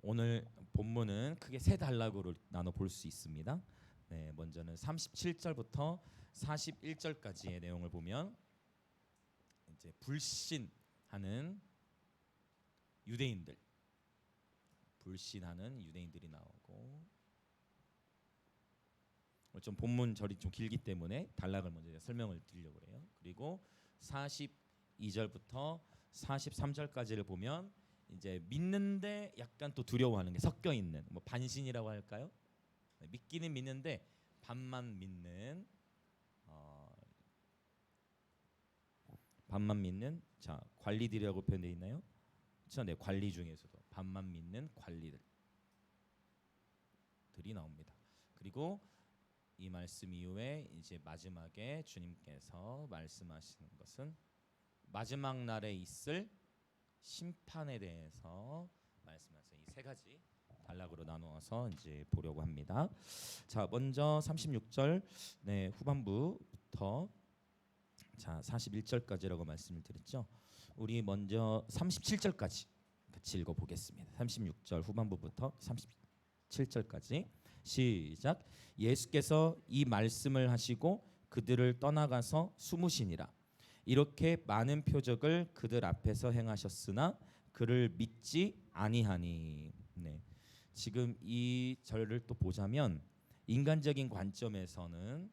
오늘 본문은 크게 세 단락으로 나눠 볼 수 있습니다. 네, 먼저는 37절부터 41절까지의 내용을 보면 이제 불신하는 유대인들이 나오고, 좀 본문 절이 좀 길기 때문에 단락을 먼저 설명을 드리려고 해요. 그리고 42절부터 43절까지를 보면 이제 믿는데 약간 또 두려워하는 게 섞여 있는, 뭐 반신이라고 할까요? 믿기는 믿는데 반만 믿는, 반만 믿는, 자, 관리들이라고 표현되어 있나요? 그렇죠? 네, 관리 중에서도 반만 믿는 관리들이 나옵니다. 그리고 이 말씀 이후에 이제 마지막에 주님께서 말씀하시는 것은 마지막 날에 있을 심판에 대해서 말씀하셔서 이 세 가지 단락으로 나누어서 이제 보려고 합니다. 자, 먼저 36절 후반부부터 자 41절까지라고 말씀을 드렸죠. 우리 먼저 37절까지 같이 읽어보겠습니다. 36절 후반부부터 37절까지 시작. 예수께서 이 말씀을 하시고 그들을 떠나가서 숨으시니라. 이렇게 많은 표적을 그들 앞에서 행하셨으나 그를 믿지 아니하니. 네. 지금 이 절을 또 보자면 인간적인 관점에서는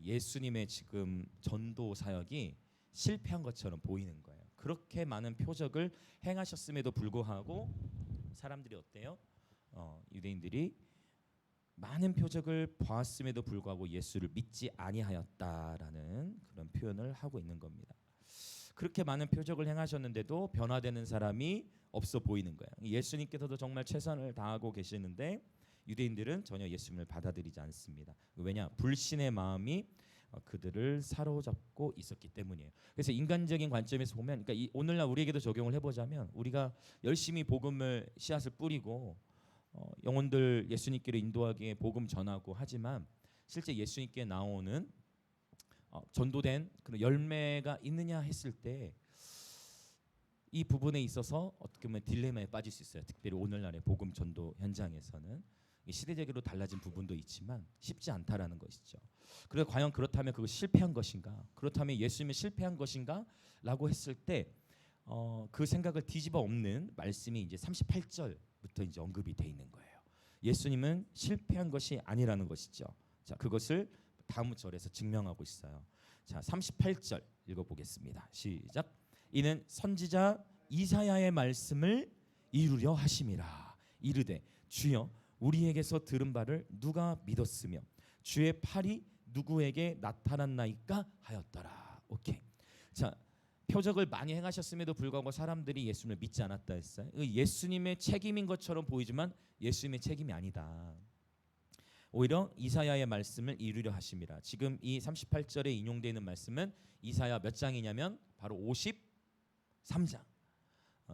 예수님의 지금 전도 사역이 실패한 것처럼 보이는 거예요. 그렇게 많은 표적을 행하셨음에도 불구하고 사람들이 어때요? 유대인들이 많은 표적을 보았음에도 불구하고 예수를 믿지 아니하였다라는 그런 표현을 하고 있는 겁니다. 그렇게 많은 표적을 행하셨는데도 변화되는 사람이 없어 보이는 거예요. 예수님께서도 정말 최선을 다하고 계시는데 유대인들은 전혀 예수님을 받아들이지 않습니다. 왜냐? 불신의 마음이 그들을 사로잡고 있었기 때문이에요. 그래서 인간적인 관점에서 보면, 그러니까 오늘날 우리에게도 적용을 해보자면, 우리가 열심히 복음을 씨앗을 뿌리고 영혼들 예수님께로 인도하기에 복음 전하고 하지만 실제 예수님께 나오는 전도된 그런 열매가 있느냐 했을 때 이 부분에 있어서 어떻게 보면 딜레마에 빠질 수 있어요. 특별히 오늘날의 복음 전도 현장에서는 시대적으로 달라진 부분도 있지만 쉽지 않다라는 것이죠. 그래서 과연 그렇다면 그거 실패한 것인가? 그렇다면 예수님이 실패한 것인가? 라고 했을 때 그 생각을 뒤집어 엎는 말씀이 이제 38절부터 이제 언급이 돼 있는 거예요. 예수님은 실패한 것이 아니라는 것이죠. 자, 그것을 다음 절에서 증명하고 있어요. 자, 38절 읽어보겠습니다. 시작. 이는 선지자 이사야의 말씀을 이루려 하심이라. 이르되 주여 우리에게서 들은 바를 누가 믿었으며 주의 팔이 누구에게 나타났나이까 하였더라. 오케이. 자, 표적을 많이 행하셨음에도 불구하고 사람들이 예수님을 믿지 않았다 했어요. 예수님의 책임인 것처럼 보이지만 예수님의 책임이 아니다. 오히려 이사야의 말씀을 이루려 하심이라. 지금 이 38절에 인용되어 있는 말씀은 이사야 몇 장이냐면 바로 53장.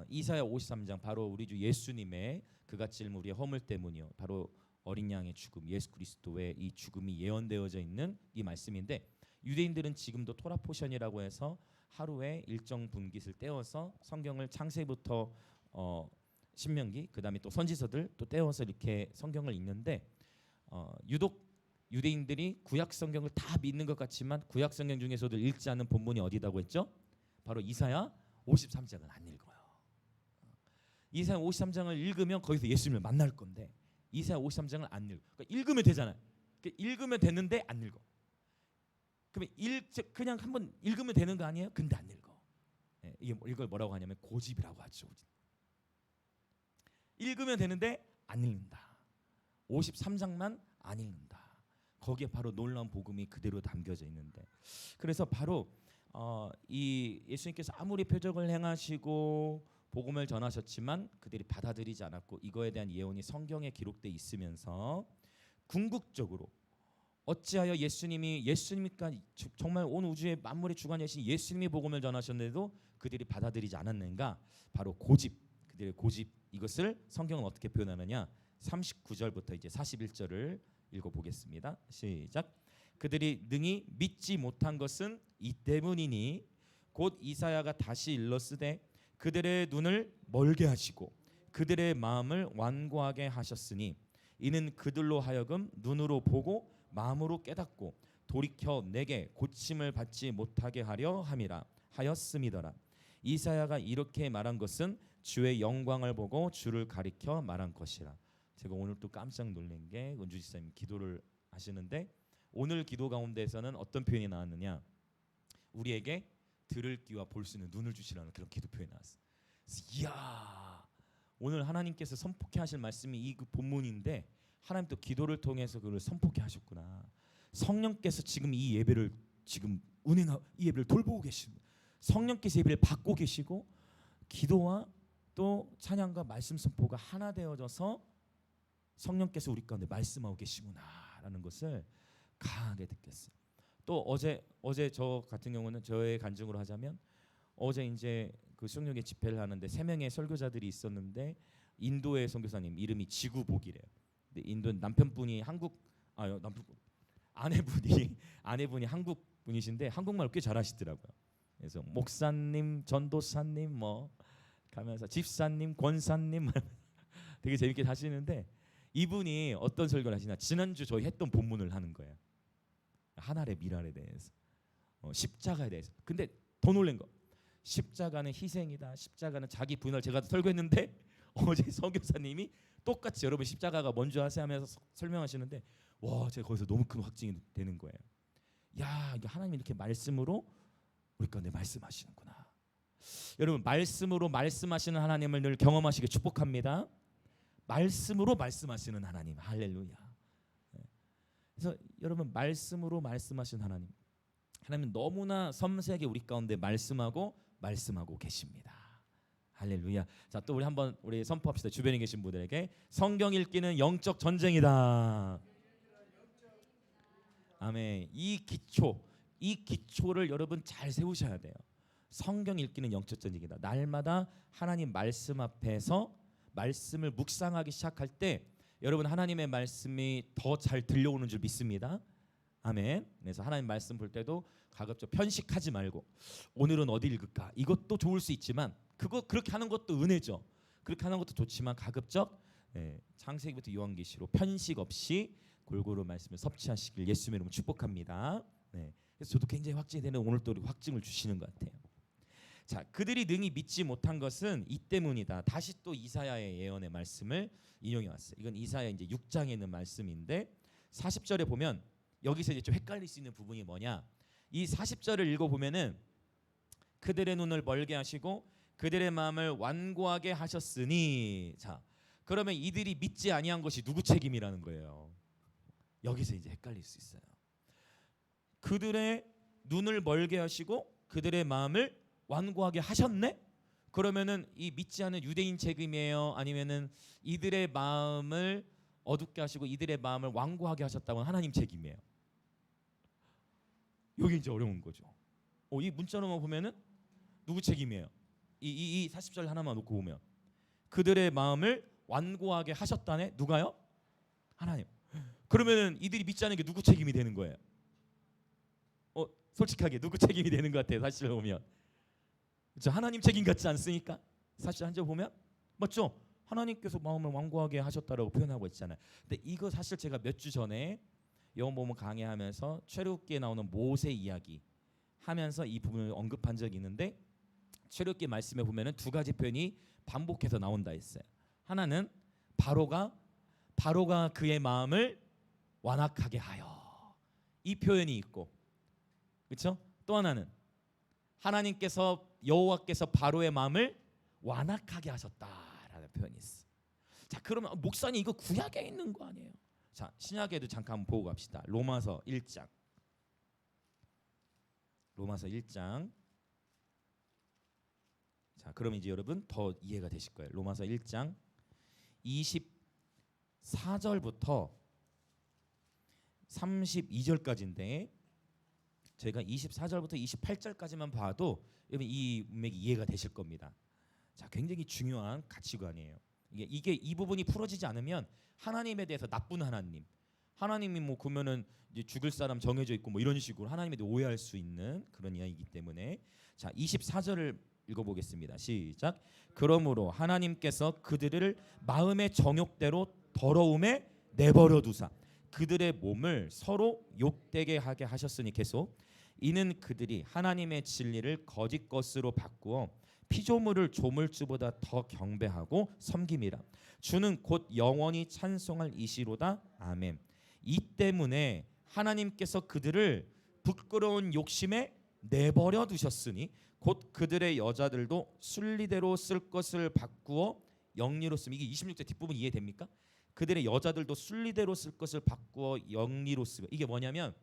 이사야 53장, 바로 우리 주 예수님의 그가 찔린 우리의 허물 때문이요, 바로 어린 양의 죽음, 예수 그리스도의 이 죽음이 예언되어져 있는 이 말씀인데, 유대인들은 지금도 토라 포션이라고 해서 하루에 일정 분깃을 떼어서 성경을 창세부터 신명기, 그다음에 또 선지서들 또 떼어서 이렇게 성경을 읽는데, 유독 유대인들이 구약 성경을 다 믿는 것 같지만 구약 성경 중에서도 읽지 않는 본문이 어디다고 했죠? 바로 이사야 53장은 안 읽어요. 이사야 53장을 읽으면 거기서 예수님을 만날 건데 이사야 53장을 안 읽어. 그러니까 읽으면 되잖아요. 그러니까 읽으면 되는데 안 읽어. 그러면 그냥 한번 읽으면 되는 거 아니에요? 근데 안 읽어. 이걸 뭐라고 하냐면 고집이라고 하죠. 읽으면 되는데 안 읽는다. 53장만 안 읽는다. 거기에 바로 놀라운 복음이 그대로 담겨져 있는데, 그래서 바로 이 예수님께서 아무리 표적을 행하시고 복음을 전하셨지만 그들이 받아들이지 않았고, 이거에 대한 예언이 성경에 기록돼 있으면서 궁극적으로 어찌하여 예수님이니까 정말 온 우주의 만물의 주관이신 예수님이 복음을 전하셨는데도 그들이 받아들이지 않았는가? 바로 그들의 고집. 이것을 성경은 어떻게 표현하느냐? 39절부터 이제 41절을 읽어보겠습니다. 시작. 그들이 능히 믿지 못한 것은 이 때문이니 곧 이사야가 다시 일렀으되 그들의 눈을 멀게 하시고 그들의 마음을 완고하게 하셨으니 이는 그들로 하여금 눈으로 보고 마음으로 깨닫고 돌이켜 내게 고침을 받지 못하게 하려 함이라 하였음이더라. 이사야가 이렇게 말한 것은 주의 영광을 보고 주를 가리켜 말한 것이라. 제가 오늘 또 깜짝 놀란 게 은주 지사님 기도를 하시는데 오늘 기도 가운데에서는 어떤 표현이 나왔느냐, 우리에게 들을 귀와 볼 수 있는 눈을 주시라는 그런 기도 표현이 나왔어요. 그래서 이야, 오늘 하나님께서 선포케 하실 말씀이 이 그 본문인데 하나님 또 기도를 통해서 그걸 선포케 하셨구나. 성령께서 지금 이 예배를 지금 이 예배를 돌보고 계십니다. 성령께서 예배를 받고 계시고 기도와 또 찬양과 말씀 선포가 하나 되어져서 성령께서 우리 가운데 말씀하고 계시구나라는 것을 강하게 느꼈어요. 또 어제 저 같은 경우는 저의 간증으로 하자면 어제 이제 그 수영역에 집회를 하는데 3명의 설교자들이 있었는데 인도의 선교사님 이름이 지구복이래요. 근데 인도 남편분이 아내분이 한국 분이신데 한국말 꽤 잘하시더라고요. 그래서 목사님, 전도사님 뭐 가면서 집사님, 권사님 되게 재밌게 하시는데 이분이 어떤 설교를 하시냐, 지난주 저희 했던 본문을 하는 거예요. 하나님의 미랄에 대해서, 십자가에 대해서. 근데 더 놀란 거, 십자가는 희생이다, 십자가는 자기 부인을, 제가 설교했는데 어제 선교사님이 똑같이 여러분 십자가가 뭔지 아세요 하면서 설명하시는데 와, 제가 거기서 너무 큰 확증이 되는 거예요. 야, 이게 하나님이 이렇게 말씀으로 우리 가운데 말씀하시는구나. 여러분, 말씀으로 말씀하시는 하나님을 늘 경험하시길 축복합니다. 말씀으로 말씀하시는 하나님, 할렐루야. 그래서 여러분, 말씀으로 말씀하시는 하나님은 너무나 섬세하게 우리 가운데 말씀하고 계십니다. 할렐루야. 자, 또 우리 선포합시다. 주변에 계신 분들에게 성경 읽기는 영적 전쟁이다. 아멘. 이 기초를 여러분 잘 세우셔야 돼요. 성경 읽기는 영적 전쟁이다. 날마다 하나님 말씀 앞에서 말씀을 묵상하기 시작할 때 여러분 하나님의 말씀이 더 잘 들려오는 줄 믿습니다. 아멘. 그래서 하나님 말씀 볼 때도 가급적 편식하지 말고 오늘은 어디 읽을까? 이것도 좋을 수 있지만 그렇게 하는 것도 은혜죠. 그렇게 하는 것도 좋지만 가급적 창세기부터 요한계시로 편식 없이 골고루 말씀을 섭취하시길 예수님의 이름으로 축복합니다. 그래서 저도 굉장히 확증이 되는 오늘 또 확증을 주시는 것 같아요. 자, 그들이 능히 믿지 못한 것은 이 때문이다. 다시 또 이사야의 예언의 말씀을 인용해 왔어요. 이건 이사야 이제 6장에 있는 말씀인데 40절에 보면 여기서 이제 좀 헷갈릴 수 있는 부분이 뭐냐? 이 40절을 읽어 보면은 그들의 눈을 멀게 하시고 그들의 마음을 완고하게 하셨으니, 자, 그러면 이들이 믿지 아니한 것이 누구 책임이라는 거예요. 여기서 이제 헷갈릴 수 있어요. 그들의 눈을 멀게 하시고 그들의 마음을 완고하게 하셨네? 그러면은 이 믿지 않은 유대인 책임이에요? 아니면은 이들의 마음을 어둡게 하시고 이들의 마음을 완고하게 하셨다면 하나님 책임이에요? 여기 이제 어려운 거죠. 이 문자로만 보면은 누구 책임이에요? 이 40절 하나만 놓고 보면 그들의 마음을 완고하게 하셨다네? 누가요? 하나님. 그러면은 이들이 믿지 않은 게 누구 책임이 되는 거예요? 솔직하게 누구 책임이 되는 것 같아요? 사실 보면 그렇죠? 하나님 책임 같지 않습니까? 사실 한절 보면 맞죠? 하나님께서 마음을 완고하게 하셨다라고 표현하고 있잖아요. 근데 이거 사실 제가 몇 주 전에 영어 본문 강의하면서 출애굽기에 나오는 모세 이야기 하면서 이 부분을 언급한 적이 있는데 출애굽기 말씀에 보면은 두 가지 표현이 반복해서 나온다 했어요. 하나는 바로가 그의 마음을 완악하게 하여, 이 표현이 있고, 그렇죠? 또 하나는 하나님께서 여호와께서 바로의 마음을 완악하게 하셨다라는 표현이 있어. 자, 그러면 목사님 이거 구약에 있는 거 아니에요? 자, 신약에도 잠깐 한번 보고 갑시다. 로마서 1장. 자, 그럼 이제 여러분 더 이해가 되실 거예요. 로마서 1장 24절부터 32절까지인데 제가 24절부터 28절까지만 봐도 여러분 이 문맥이 이해가 되실 겁니다. 자, 굉장히 중요한 가치관이에요. 이게 이 부분이 풀어지지 않으면 하나님에 대해서 나쁜 하나님이 뭐 그러면은 이제 죽을 사람 정해져 있고 뭐 이런 식으로 하나님에 대해 오해할 수 있는 그런 이야기이기 때문에, 자, 24절을 읽어보겠습니다. 시작. 그러므로 하나님께서 그들을 마음의 정욕대로 더러움에 내버려 두사 그들의 몸을 서로 욕되게 하게 하셨으니 계속 이는 그들이 하나님의 진리를 거짓 것으로 바꾸어 피조물을 조물주보다 더 경배하고 섬김이라. 주는 곧 영원히 찬송할 이시로다. 아멘. 이 때문에 하나님께서 그들을 부끄러운 욕심에 내버려 두셨으니 곧 그들의 여자들도 순리대로 쓸 것을 바꾸어 영리로 쓰면 이게 26절 뒷부분 이해됩니까? 그들의 여자들도 순리대로 쓸 것을 바꾸어 영리로 쓰고 이게 뭐냐면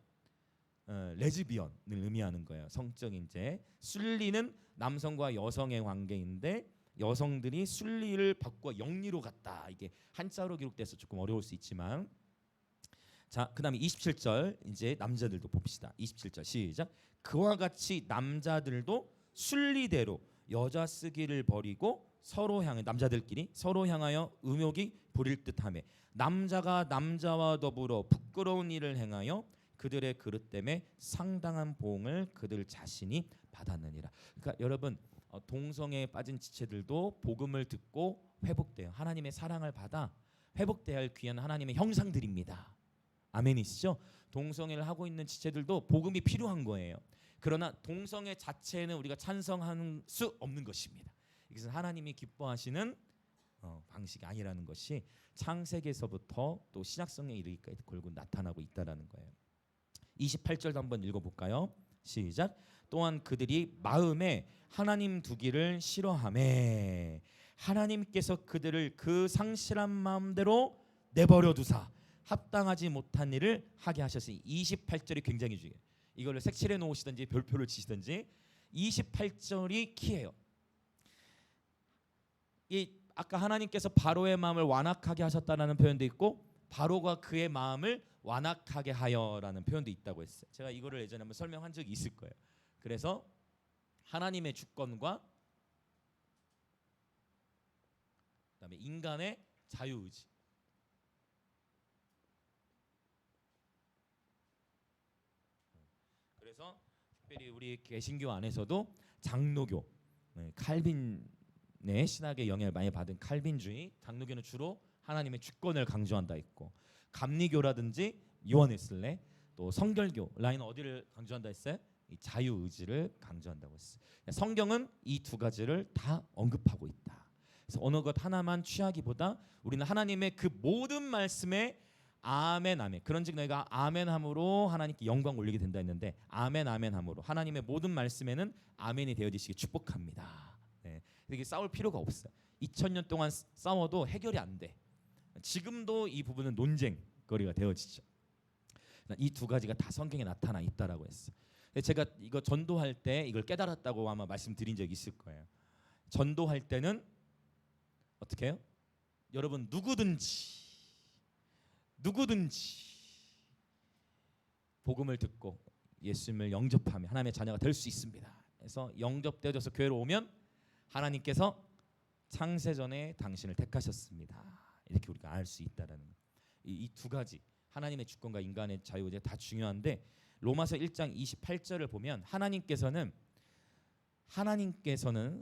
레즈비언을 의미하는 거예요. 성적인 죄. 순리는 남성과 여성의 관계인데 여성들이 순리를 바꾸어 영리로 갔다. 이게 한자로 기록돼서 조금 어려울 수 있지만 자, 그다음에 27절 이제 남자들도 봅시다. 27절 시작. 그와 같이 남자들도 순리대로 여자 쓰기를 버리고 서로 향해 남자들끼리 서로 향하여 음욕이 부릴 듯하며 남자가 남자와 더불어 부끄러운 일을 행하여 그들의 그릇 때문에 상당한 보응을 그들 자신이 받았느니라. 그러니까 여러분 동성애에 빠진 지체들도 복음을 듣고 회복돼요. 하나님의 사랑을 받아 회복돼야 할 귀한 하나님의 형상들입니다. 아멘이시죠? 동성애를 하고 있는 지체들도 복음이 필요한 거예요. 그러나 동성애 자체는 우리가 찬성할 수 없는 것입니다. 이것은 하나님이 기뻐하시는 방식이 아니라는 것이 창세기에서부터 또 신약성에 이르기까지 골고 나타나고 있다라는 거예요. 28절도 한번 읽어볼까요? 시작. 또한 그들이 마음에 하나님 두기를 싫어하매 하나님께서 그들을 그 상실한 마음대로 내버려 두사 합당하지 못한 일을 하게 하셨으니 28절이 굉장히 중요해요. 이거를 색칠해 놓으시든지 별표를 치시든지 28절이 키예요. 이 아까 하나님께서 바로의 마음을 완악하게 하셨다라는 표현도 있고 바로가 그의 마음을 완악하게 하여라는 표현도 있다고 했어요. 제가 이거를 예전에 한번 설명한 적이 있을 거예요. 그래서 하나님의 주권과 그다음에 인간의 자유의지. 그래서 특별히 우리 개신교 안에서도 장로교, 칼빈의 신학의 영향을 많이 받은 칼빈주의, 장로교는 주로 하나님의 주권을 강조한다 했고 감리교라든지 요한웨슬레 또 성결교 라인은 어디를 강조한다 했어요? 이 자유의지를 강조한다고 했어요. 성경은 이 두 가지를 다 언급하고 있다. 그래서 어느 것 하나만 취하기보다 우리는 하나님의 그 모든 말씀에 아멘 아멘 그런즉 너희가 아멘함으로 하나님께 영광 올리게 된다 했는데 아멘 아멘함으로 하나님의 모든 말씀에는 아멘이 되어지시기 축복합니다. 네. 이게 싸울 필요가 없어요. 2000년 동안 싸워도 해결이 안 돼. 지금도 이 부분은 논쟁거리가 되어지죠. 이 두 가지가 다 성경에 나타나 있다라고 했어요. 제가 이거 전도할 때 이걸 깨달았다고 아마 말씀드린 적이 있을 거예요. 전도할 때는 어떻게 해요? 여러분 누구든지 복음을 듣고 예수님을 영접하면 하나님의 자녀가 될 수 있습니다. 그래서 영접되어져서 교회로 오면 하나님께서 창세전에 당신을 택하셨습니다. 이렇게 우리가 알 수 있다라는 이 두 가지 하나님의 주권과 인간의 자유의지 다 중요한데 로마서 1장 28절을 보면 하나님께서는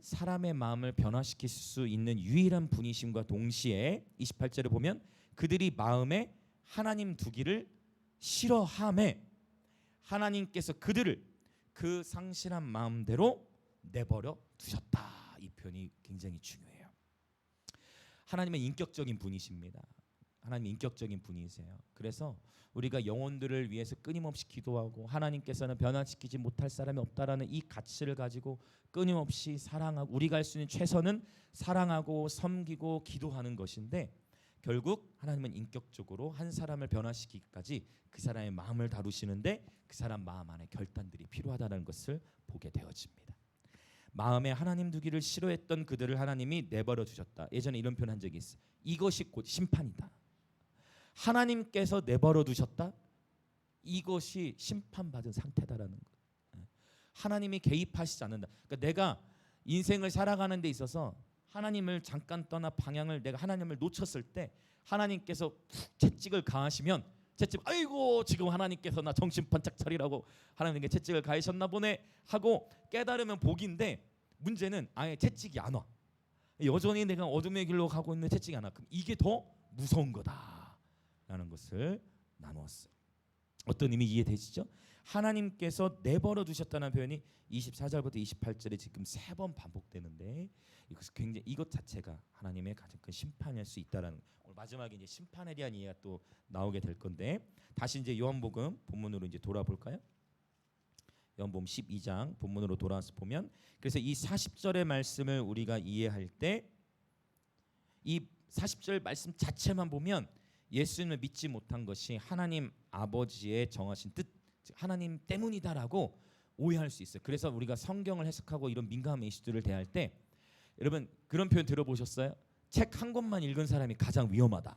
사람의 마음을 변화시킬 수 있는 유일한 분이심과 동시에 28절을 보면 그들이 마음에 하나님 두기를 싫어하매 하나님께서 그들을 그 상실한 마음대로 내버려 두셨다. 이 표현이 굉장히 중요해요. 하나님은 인격적인 분이십니다. 하나님 인격적인 분이세요. 그래서 우리가 영혼들을 위해서 끊임없이 기도하고 하나님께서는 변화시키지 못할 사람이 없다라는 이 가치를 가지고 끊임없이 사랑하고 우리가 할 수 있는 최선은 사랑하고 섬기고 기도하는 것인데 결국 하나님은 인격적으로 한 사람을 변화시키기까지 그 사람의 마음을 다루시는데 그 사람 마음 안에 결단들이 필요하다는 것을 보게 되어집니다. 마음에 하나님 두기를 싫어했던 그들을 하나님이 내버려 두셨다. 예전에 이런 표현 한 적이 있어요. 이것이 곧 심판이다. 하나님께서 내버려 두셨다. 이것이 심판받은 상태다라는 거예요. 하나님이 개입하시지 않는다. 그러니까 내가 인생을 살아가는 데 있어서 하나님을 잠깐 떠나 방향을 내가 하나님을 놓쳤을 때 하나님께서 푹 채찍을 가하시면 채찍 아이고 지금 하나님께서 나 정신 번쩍 차리라고 하나님께 채찍을 가하셨나 보네 하고 깨달으면 복인데 문제는 아예 채찍이 안 와. 여전히 내가 어둠의 길로 가고 있는 채찍이 안 와. 그럼 이게 더 무서운 거다라는 것을 나누었어요. 어떤 의미 이해되시죠? 하나님께서 내버려 두셨다는 표현이 24절부터 28절에 지금 3번 반복되는데 이것 자체가 하나님의 가장 큰 심판일 수 있다라는, 오늘 마지막에 이제 심판에 대한 이해가 또 나오게 될 건데, 다시 이제 요한복음 본문으로 이제 돌아볼까요? 요한복음 12장 본문으로 돌아와서 보면, 그래서 이 40절의 말씀을 우리가 이해할 때 이 40절 말씀 자체만 보면 예수님을 믿지 못한 것이 하나님 아버지의 정하신 뜻, 하나님 때문이다라고 오해할 수 있어요. 그래서 우리가 성경을 해석하고 이런 민감한 이슈들을 대할 때, 여러분 그런 표현 들어보셨어요? 책 한 권만 읽은 사람이 가장 위험하다.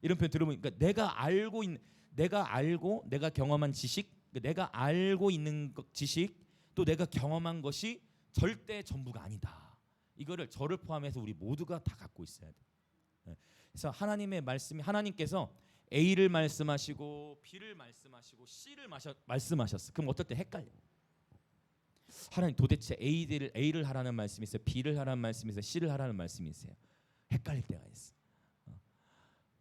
이런 표현 들어보니까 내가 알고 내가 경험한 지식, 내가 알고 있는 지식, 또 내가 경험한 것이 절대 전부가 아니다. 이거를 저를 포함해서 우리 모두가 다 갖고 있어야 돼. 그래서 하나님의 말씀이, 하나님께서 A를 말씀하시고 B를 말씀하시고 C를 말씀하셨어. 그럼 어떨 때 헷갈려. 하나님 도대체 A를 하라는 말씀이 있어요? B를 하라는 말씀이 있어요? C를 하라는 말씀이 있어요? 헷갈릴 때가 있어.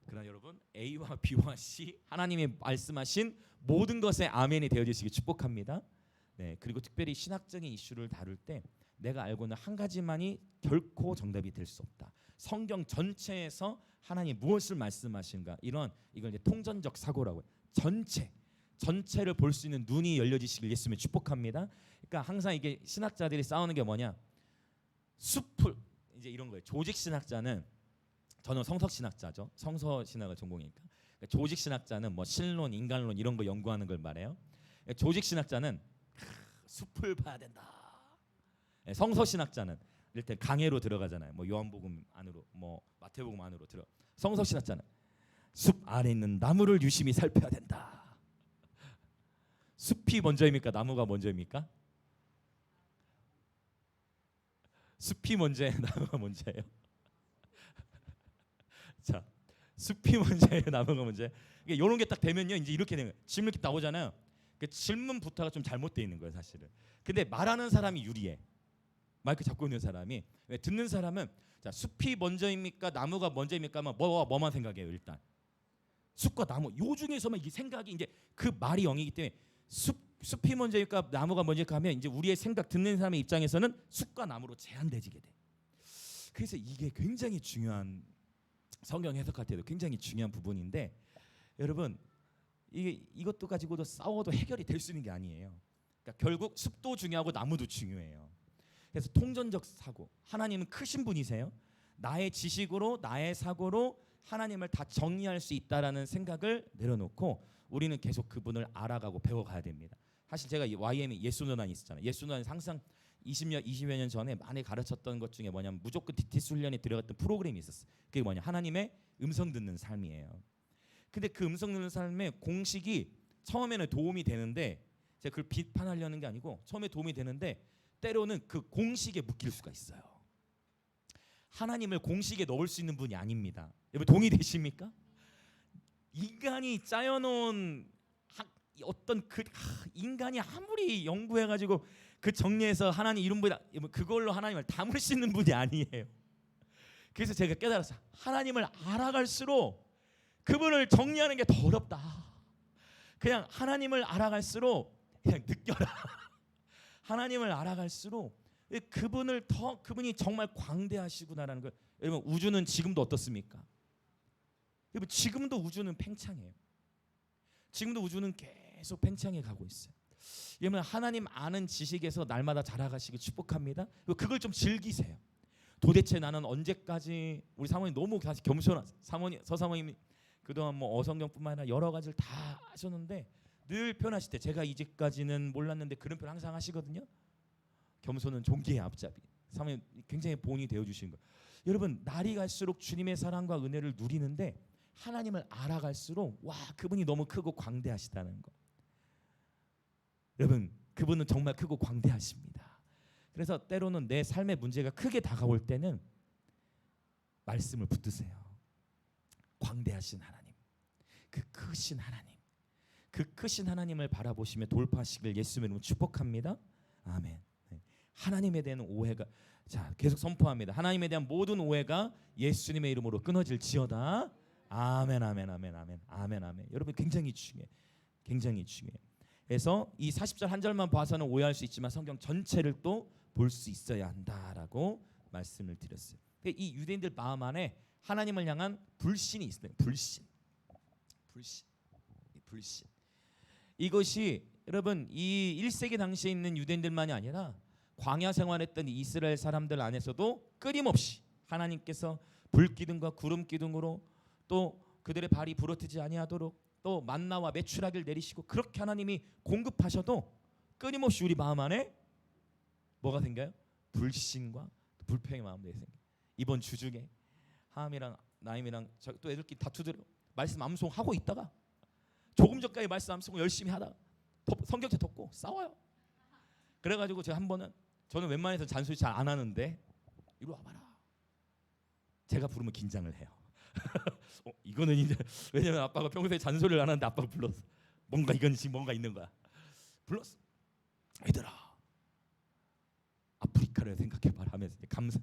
그러나 여러분, A와 B와 C, 하나님이 말씀하신 모든 것에 아멘이 되어지시기 축복합니다. 네, 그리고 특별히 신학적인 이슈를 다룰 때 내가 알고 있는 한 가지만이 결코 정답이 될 수 없다. 성경 전체에서 하나님 무엇을 말씀하신가, 이걸 이제 통전적 사고라고 해요. 전체를 볼 수 있는 눈이 열려지시길 예수님을 축복합니다. 그러니까 항상 이게 신학자들이 싸우는 게 뭐냐, 숲을 이제 이런 거예요. 조직 신학자는, 저는 성서 신학자죠. 성서 신학을 전공이니까. 그러니까 조직 신학자는 뭐 신론, 인간론 이런 거 연구하는 걸 말해요. 조직 신학자는 숲을 봐야 된다. 성서 신학자는 일단 강해로 들어가잖아요. 뭐 요한복음 안으로, 뭐 마태복음 안으로 들어. 성서 신학자는 숲 안에 있는 나무를 유심히 살펴야 된다. 숲이 먼저입니까? 나무가 먼저입니까? 숲이 먼저예요? 나무가 먼저예요? 자, 숲이 먼저예요? 나무가 먼저예요? 이런 게 딱 되면요, 이제 이렇게 되는 거예요. 질문 이렇게 나오잖아요. 그 질문부터가 좀 잘못되어 있는 거예요, 사실은. 근데 말하는 사람이 유리해. 마이크 잡고 있는 사람이. 왜? 듣는 사람은 자, 숲이 먼저입니까? 나무가 먼저입니까? 뭐만 생각해요, 일단. 숲과 나무. 요 중에서만 이 생각이 이제 그 말이 0이기 때문에 숲이 먼저일까 나무가 먼저일까 하면 이제 우리의 생각, 듣는 사람의 입장에서는 숲과 나무로 제한되지게 돼. 그래서 이게 굉장히 중요한, 성경 해석할 때도 굉장히 중요한 부분인데, 여러분 이것도 가지고도 싸워도 해결이 될 수 있는 게 아니에요. 그러니까 결국 숲도 중요하고 나무도 중요해요. 그래서 통전적 사고, 하나님은 크신 분이세요. 나의 지식으로, 나의 사고로 하나님을 다 정리할 수 있다라는 생각을 내려놓고 우리는 계속 그분을 알아가고 배워가야 됩니다. 사실 제가 YM이 예수노단이 있었잖아요. 예수노단이 항상 20여 년 전에 많이 가르쳤던 것 중에 뭐냐면 무조건 DTS 훈련에 들어갔던 프로그램이 있었어요. 그게 뭐냐, 하나님의 음성 듣는 삶이에요. 근데 그 음성 듣는 삶의 공식이 처음에는 도움이 되는데, 제가 그걸 비판하려는 게 아니고 처음에 도움이 되는데 때로는 그 공식에 묶일 수가 있어요. 하나님을 공식에 넣을 수 있는 분이 아닙니다. 여러분 동의되십니까? 인간이 짜여놓은 어떤 인간이 아무리 연구해가지고 그 정리해서 하나님 이름보다 그걸로 하나님을 담을 수 있는 분이 아니에요. 그래서 제가 깨달았어요. 하나님을 알아갈수록 그분을 정리하는 게 더 어렵다. 그냥 하나님을 알아갈수록 그냥 느껴라. 하나님을 알아갈수록 그분이 정말 광대하시구나라는 걸. 여러분 우주는 지금도 어떻습니까? 여러분 지금도 우주는 팽창해요. 지금도 우주는 계속 팽창해 가고 있어요. 여러분 하나님 아는 지식에서 날마다 자라가시기 축복합니다. 그걸 좀 즐기세요. 도대체 나는 언제까지, 우리 사모님 너무 겸손한 서사모님이 그동안 뭐 어성경뿐만 아니라 여러 가지를 다 하셨는데 늘 표현하실 때 제가 이제까지는 몰랐는데 그런 표현 항상 하시거든요. 겸손은 종기의 앞잡이. 사모님 굉장히 본이 되어주시는 거예요. 여러분 날이 갈수록 주님의 사랑과 은혜를 누리는데 하나님을 알아갈수록 와 그분이 너무 크고 광대하시다는 거. 여러분 그분은 정말 크고 광대하십니다. 그래서 때로는 내 삶의 문제가 크게 다가올 때는 말씀을 붙드세요. 광대하신 하나님, 그 크신 하나님, 그 크신 하나님을 바라보시며 돌파하시길 예수님의 이름으로 축복합니다. 아멘. 하나님에 대한 오해가 자 계속 선포합니다. 하나님에 대한 모든 오해가 예수님의 이름으로 끊어질지어다. 아멘 아멘 아멘 아멘 아멘 아멘. 여러분 굉장히 중요해. 굉장히 중요해. 그래서 이 40절 한 절만 봐서는 오해할 수 있지만 성경 전체를 또 볼 수 있어야 한다라고 말씀을 드렸어요. 이 유대인들 마음 안에 하나님을 향한 불신이 있어요. 불신. 이것이 여러분 이 1세기 당시에 있는 유대인들만이 아니라 광야 생활했던 이스라엘 사람들 안에서도 끊임없이 하나님께서 불기둥과 구름 기둥으로 또 그들의 발이 부러뜨지 아니하도록 또 만나와 메추라기를 내리시고 그렇게 하나님이 공급하셔도 끊임없이 우리 마음 안에 뭐가 생겨요? 불신과 불평의 마음들이 생겨요. 이번 주 중에 하암이랑 나임이랑 또 애들끼리 다투더라고. 말씀 암송하고 있다가 조금 전까지 말씀 암송 열심히 하다가 성경책 덮고 싸워요. 그래가지고 제가 한 번은 저는 웬만해서 잔소리 잘 안 하는데 이리 와봐라. 제가 부르면 긴장을 해요. 이거는 이제 왜냐면 아빠가 평소에 잔소리를 안 하는데 아빠가 불렀어. 뭔가 이건 지금 뭔가 있는 거야. 불렀어. 얘들아 아프리카를 생각해봐라 하면서 감사.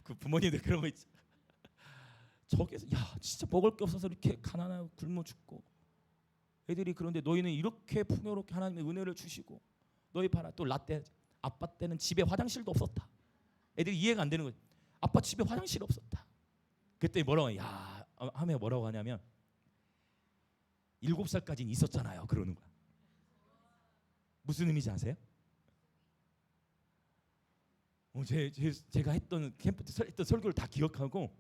그 부모님들 그런 거 있죠. 저기서 야 진짜 먹을 게 없어서 이렇게 가난하고 굶어 죽고 애들이 그런데 너희는 이렇게 풍요롭게 하나님의 은혜를 주시고 너희 봐라 또 라떼 아빠 때는 집에 화장실도 없었다. 애들이 이해가 안 되는 거지. 아빠 집에 화장실 없었다. 그때 뭐라고 하면 뭐라고 하냐면 7살까지는 있었잖아요. 그러는 거야. 무슨 의미인지 아세요? 제가 했던 캠프 때 했던 설교를 다 기억하고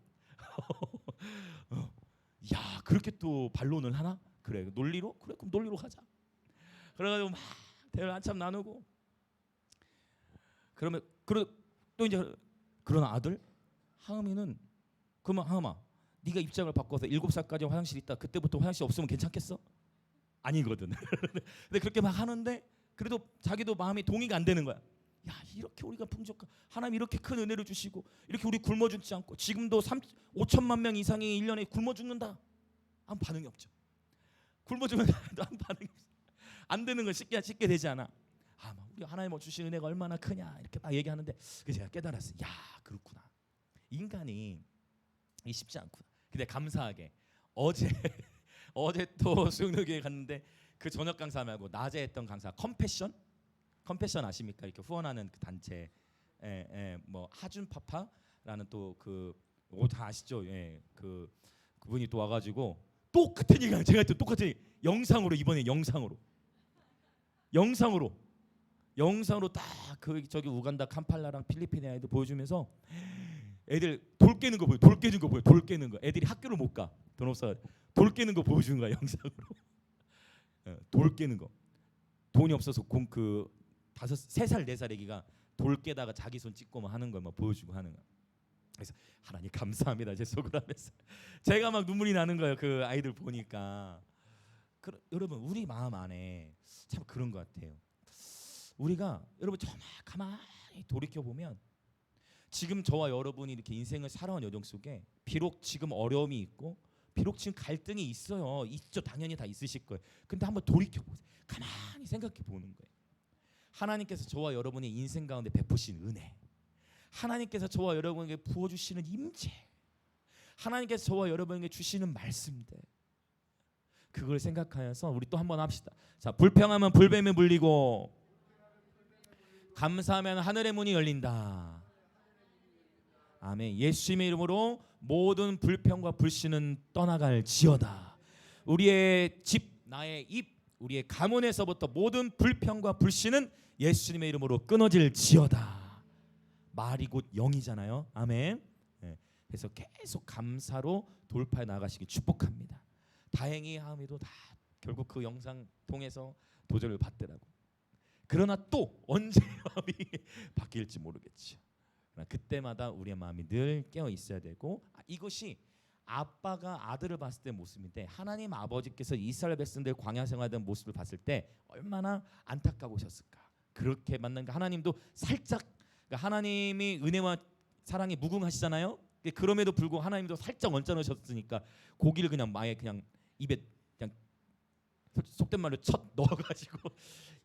야 그렇게 또 반론을 하나? 그래 논리로? 그래 그럼 논리로 가자. 그래가지고 막 대화를 한참 나누고 그러면 또 이제 그런 아들 하음이는 그러면 하음아 네가 입장을 바꿔서 7살까지 화장실 있다 그때부터 화장실 없으면 괜찮겠어? 아니거든. 근데 그렇게 막 하는데 그래도 자기도 마음이 동의가 안 되는 거야. 야 이렇게 우리가 풍족한 하나님 이렇게 큰 은혜를 주시고 이렇게 우리 굶어 죽지 않고 지금도 5천만 명 이상이 1년에 굶어 죽는다. 아무 반응이 없죠. 굶어 죽는다. 아무 반응이 없어. 안 되는 건 쉽게 되지 않아. 우리 하나님 주신 은혜가 얼마나 크냐 이렇게 막 얘기하는데 그래서 제가 깨달았어요. 야 그렇구나. 인간이 이게 쉽지 않구나. 근데 감사하게 어제 또 수영교회에 갔는데 그 저녁 강사 말고 낮에 했던 강사 컴패션 아십니까? 이렇게 후원하는 그 단체, 뭐 하준 파파라는 또 그 다 아시죠? 그분이 또 와가지고 똑같은 얘기가 제가 또 똑같은 영상으로 이번에 영상으로 딱 그 저기 우간다 캄팔라랑 필리핀 애들 보여주면서 애들 돌 깨는 거 애들이 학교를 못 가. 돈 없어. 돌 깨는 거 보여주는 거야 영상으로. 돌 깨는 거. 돈이 없어서 3살 4살 애기가 돌 깨다가 자기 손 찍고 막 하는 걸 막 보여주고 하는 거야. 그래서 하나님 감사합니다 제 속으로 하면서 제가 막 눈물이 나는 거예요. 그 아이들 보니까. 여러분 우리 마음 안에 참 그런 것 같아요. 우리가 여러분 정말 가만히 돌이켜 보면 지금 저와 여러분이 이렇게 인생을 살아온 여정 속에 비록 지금 어려움이 있고 비록 지금 갈등이 있어요. 있죠. 당연히 다 있으실 거예요. 근데 한번 돌이켜 보세요. 가만히 생각해 보는 거예요. 하나님께서 저와 여러분의 인생 가운데 베푸신 은혜, 하나님께서 저와 여러분에게 부어주시는 임재, 하나님께서 저와 여러분에게 주시는 말씀들, 그걸 생각하여서 우리 또 한번 합시다. 자, 불평하면 불뱀에 물리고 감사하면 하늘의 문이 열린다. 아멘. 예수님의 이름으로 모든 불평과 불신은 떠나갈지어다. 우리의 집, 나의 입, 우리의 가문에서부터 모든 불평과 불신은 예수님의 이름으로 끊어질지어다. 말이 곧 영이잖아요. 아멘. 그래서 계속 감사로 돌파해 나가시기 축복합니다. 다행히 하음이도 다 결국 그 영상 통해서 도전을 받더라고. 그러나 또 언제 마음이 바뀔지 모르겠죠. 그때마다 우리의 마음이 늘 깨어 있어야 되고, 이것이 아빠가 아들을 봤을 때 모습인데 하나님 아버지께서 이스라엘 백성들 광야 생활하던 모습을 봤을 때 얼마나 안타까우셨을까. 그렇게 만난 하나님도 살짝, 그러니까 하나님이 은혜와 사랑이 무궁하시잖아요. 그럼에도 불구하고 하나님도 살짝 얹어놓으셨으니까 고기를 그냥 아예 그냥 입에 그냥 속된 말로 첫 넣어가지고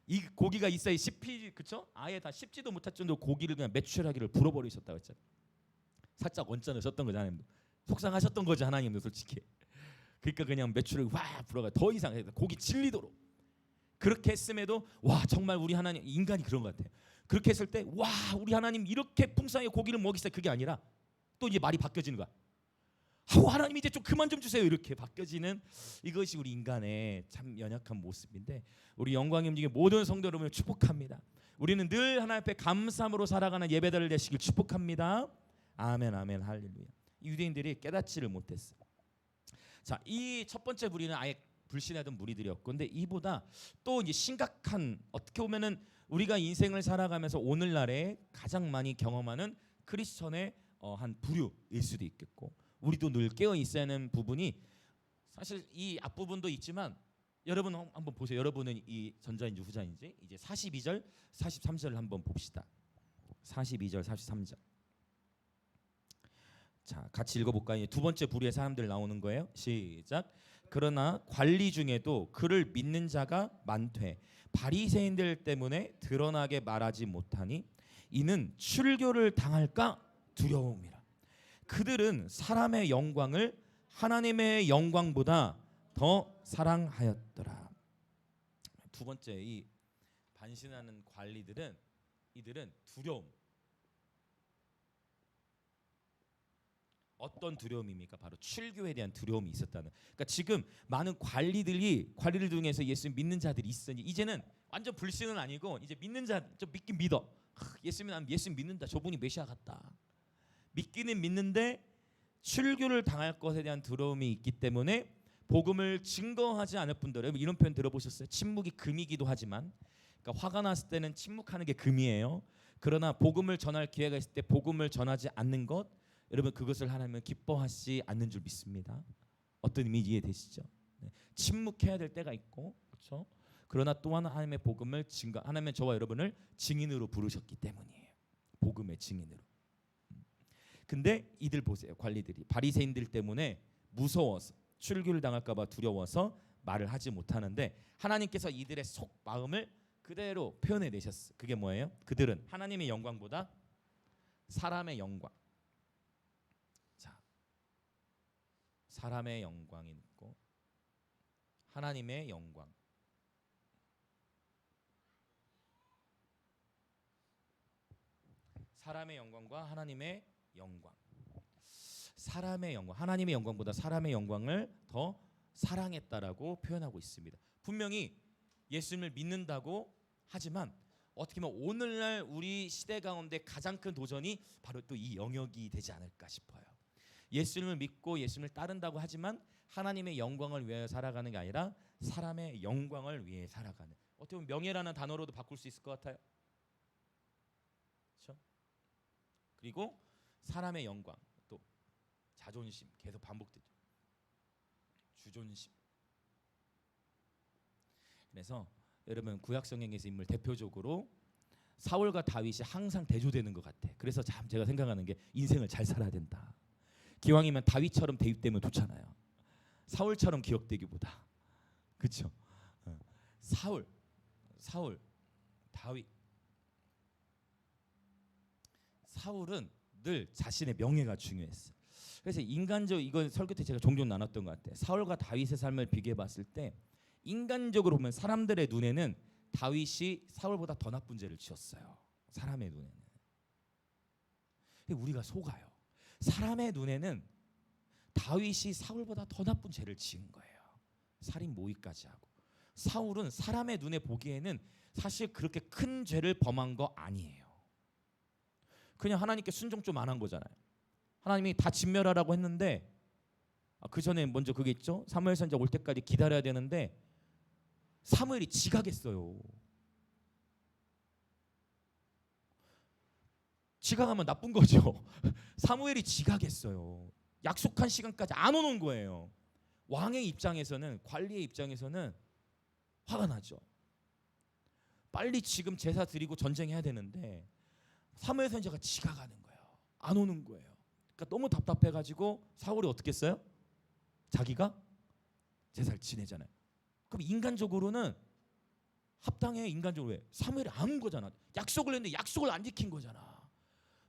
이 고기가 있어야 씹히, 그쵸? 아예 다 씹지도 못할 정도로 고기를 그냥 메추라기를 불어버리셨다고 했잖아요. 살짝 원전을 썼던 거죠. 하나님도 속상하셨던 거죠. 하나님도 솔직히. 그러니까 그냥 메추라기 와 불어가 더 이상 고기 질리도록 그렇게 했음에도 와 정말 우리 하나님, 인간이 그런 것 같아요. 그렇게 했을 때 와 우리 하나님 이렇게 풍성하게 고기를 먹이시다, 그게 아니라 또 이제 말이 바뀌어지는 거야. 아우 하나님 이제 좀 그만 좀 주세요, 이렇게 바뀌어지는, 이것이 우리 인간의 참 연약한 모습인데, 우리 영광의 움직임 모든 성도 여러분을 축복합니다. 우리는 늘 하나님 앞에 감사함으로 살아가는 예배자를 되시길 축복합니다. 아멘 아멘 할렐루야. 유대인들이 깨닫지를 못했어. 자, 이 첫 번째 무리는 아예 불신하던 무리들이었고, 근데 이보다 또 이제 심각한, 어떻게 보면은 우리가 인생을 살아가면서 오늘날에 가장 많이 경험하는 크리스천의 한 부류일 수도 있겠고, 우리도 늘 깨어 있어야 하는 부분이, 사실 이 앞부분도 있지만 여러분 한번 보세요. 여러분은 이 전자인지 후자인지 이제 42절 43절을 한번 봅시다. 42절 43절. 자, 같이 읽어볼까요? 두 번째 부류의 사람들 나오는 거예요. 시작. 그러나 관리 중에도 그를 믿는 자가 많되 바리새인들 때문에 드러나게 말하지 못하니 이는 출교를 당할까 두려움이라. 그들은 사람의 영광을 하나님의 영광보다 더 사랑하였더라. 두 번째, 이 반신하는 관리들은, 이들은 두려움. 어떤 두려움입니까? 바로 출교에 대한 두려움이 있었다는. 그러니까 지금 많은 관리들 중에서 예수 믿는 자들이 있으니 이제는 완전 불신은 아니고 이제 믿는 자, 좀 믿긴 믿어. 예수 믿는다. 저분이 메시아 같다. 믿기는 믿는데 출교를 당할 것에 대한 두려움이 있기 때문에 복음을 증거하지 않을 분들, 여러분 이런 표현 들어보셨어요? 침묵이 금이기도 하지만, 그러니까 화가 났을 때는 침묵하는 게 금이에요. 그러나 복음을 전할 기회가 있을 때 복음을 전하지 않는 것, 여러분 그것을 하나님은 기뻐하시지 않는 줄 믿습니다. 어떤 의미인지 이해되시죠? 네. 침묵해야 될 때가 있고, 그렇죠? 그러나 또한 하나님의 복음을 증거, 하나님은 저와 여러분을 증인으로 부르셨기 때문이에요. 복음의 증인으로. 근데 이들 보세요. 관리들이 바리새인들 때문에 무서워서, 출교를 당할까 봐 두려워서 말을 하지 못하는데, 하나님께서 이들의 속 마음을 그대로 표현해 내셨어요. 그게 뭐예요? 그들은 하나님의 영광보다 사람의 영광. 자, 사람의 영광이 있고 하나님의 영광. 사람의 영광과 하나님의 영광. 사람의 영광, 하나님의 영광보다 사람의 영광을 더 사랑했다라고 표현하고 있습니다. 분명히 예수님을 믿는다고 하지만 어떻게 보면 오늘날 우리 시대 가운데 가장 큰 도전이 바로 또 이 영역이 되지 않을까 싶어요. 예수님을 믿고 예수님을 따른다고 하지만 하나님의 영광을 위하여 살아가는 게 아니라 사람의 영광을 위해 살아가는, 어떻게 보면 명예라는 단어로도 바꿀 수 있을 것 같아요. 그렇죠? 그리고 사람의 영광, 또 자존심, 계속 반복되죠. 주존심. 그래서 여러분 구약 성경에서 인물 대표적으로 사울과 다윗이 항상 대조되는 것 같아. 그래서 참 제가 생각하는 게 인생을 잘 살아야 된다. 기왕이면 다윗처럼 대입되면 좋잖아요. 사울처럼 기억되기보다. 그렇죠? 사울, 다윗. 사울은 늘 자신의 명예가 중요했어. 그래서 인간적, 이건 설교 때 제가 종종 나눴던 것 같아요. 사울과 다윗의 삶을 비교해 봤을 때 인간적으로 보면 사람들의 눈에는 다윗이 사울보다 더 나쁜 죄를 지었어요. 사람의 눈에는. 우리가 속아요. 사람의 눈에는 다윗이 사울보다 더 나쁜 죄를 지은 거예요. 살인 모의까지 하고. 사울은 사람의 눈에 보기에는 사실 그렇게 큰 죄를 범한 거 아니에요. 그냥 하나님께 순종 좀 안 한 거잖아요. 하나님이 다 진멸하라고 했는데 그 전에 먼저 그게 있죠. 사무엘 선지자 올 때까지 기다려야 되는데 사무엘이 지각했어요. 지각하면 나쁜 거죠. 사무엘이 지각했어요. 약속한 시간까지 안 오는 거예요. 왕의 입장에서는, 관리의 입장에서는 화가 나죠. 빨리 지금 제사 드리고 전쟁해야 되는데 사무엘 선지자가 지각하는 거예요. 안 오는 거예요. 그러니까 너무 답답해가지고 사울이 어떻게 했어요? 자기가 제사를 지내잖아요. 그럼 인간적으로는 합당해 인간적으로. 왜? 사무엘이 안 거잖아. 약속을 했는데 약속을 안 지킨 거잖아.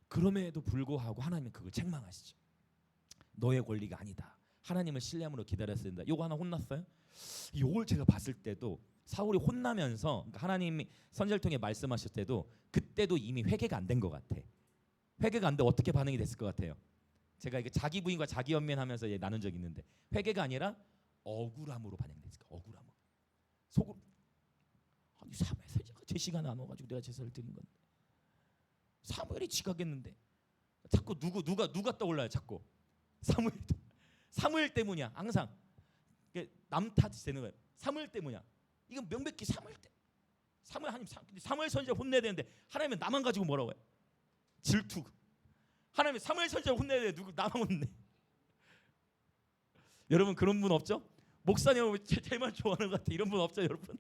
그럼에도 불구하고 하나님은 그걸 책망하시죠. 너의 권리가 아니다. 하나님을 신뢰함으로 기다렸어야 된다. 요거 하나 혼났어요? 요걸 제가 봤을 때도 사울이 혼나면서, 그러니까 하나님이 선지자를 통해 말씀하실 때도 그때도 이미 회개가 안 된 것 같아. 회개가 안 돼 어떻게 반응이 됐을 것 같아요? 제가 이게 자기 부인과 자기 연민하면서 나눈 적이 있는데, 회개가 아니라 억울함으로 반응됐을까? 억울함으로. 속으로 아니 사무엘 선지자가 제 시간에 안 와가지고 내가 제사를 드린 건데, 사무엘이 지각했는데 자꾸 누가 떠올라요? 자꾸 사무엘 때문이야. 항상 남 탓이 되는 거예요. 사무엘 때문이야. 이건 명백히 사무엘 선지자 혼내야 되는데 하나님은 나만 가지고 뭐라고 해? 질투. 하나님은 사무엘 선지자 혼내야 되는데 누구 나만 혼내. 여러분 그런 분 없죠? 목사님 여러분 제만 좋아하는 것 같아. 이런 분 없죠 여러분?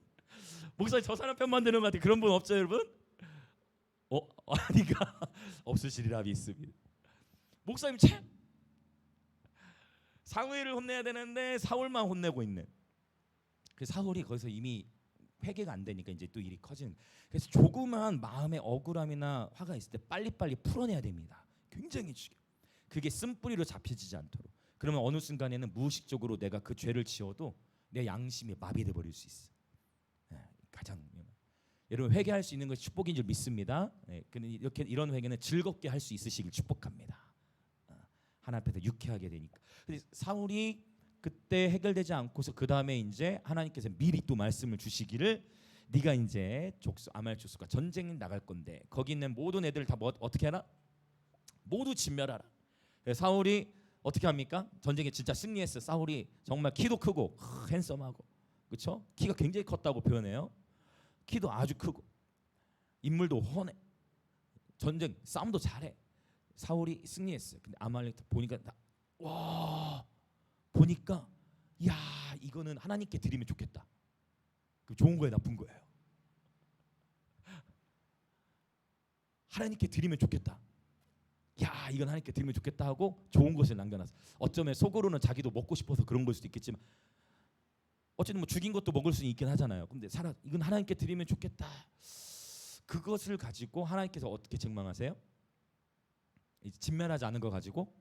목사님 저 사람 편 만드는 것 같아. 그런 분 없죠 여러분? 아니가 없으시리라 믿습니다. 목사님 참 사무엘을 혼내야 되는데 사울만 혼내고 있는. 그래서 사울이 거기서 이미 회개가 안 되니까 이제 또 일이 커지는. 그래서 조그만 마음의 억울함이나 화가 있을 때 빨리빨리 풀어내야 됩니다. 굉장히 중요해요. 그게 쓴뿌리로 잡혀지지 않도록. 그러면 어느 순간에는 무의식적으로 내가 그 죄를 지어도 내 양심이 마비돼 버릴 수 있어. 가장 여러분 회개할 수 있는 것이 축복인 줄 믿습니다. 이렇게 이런 회개는 즐겁게 할 수 있으시길 축복합니다. 하나님 앞에서 유쾌하게 되니까. 근데 사울이 그때 해결되지 않고서 그 다음에 이제 하나님께서 미리 또 말씀을 주시기를, 네가 이제 아말 족속과 전쟁 나갈 건데 거기 있는 모든 애들 다 어떻게 하라? 모두 진멸하라. 사울이 어떻게 합니까? 전쟁에 진짜 승리했어. 사울이 정말 키도 크고 핸섬하고, 그렇죠? 키가 굉장히 컸다고 표현해요. 키도 아주 크고 인물도 훤해. 전쟁 싸움도 잘해. 사울이 승리했어요. 근데 아말렉 보니까 보니까 야 이거는 하나님께 드리면 좋겠다. 그 좋은 거예요, 나쁜 거예요? 하나님께 드리면 좋겠다. 야 이건 하나님께 드리면 좋겠다 하고 좋은 것을 남겨놨어. 어쩌면 속으로는 자기도 먹고 싶어서 그런 걸 수도 있겠지만, 어쨌든 뭐 죽인 것도 먹을 수는 있긴 하잖아요. 근데 이건 하나님께 드리면 좋겠다. 그것을 가지고 하나님께서 어떻게 책망하세요? 진멸하지 않은 거 가지고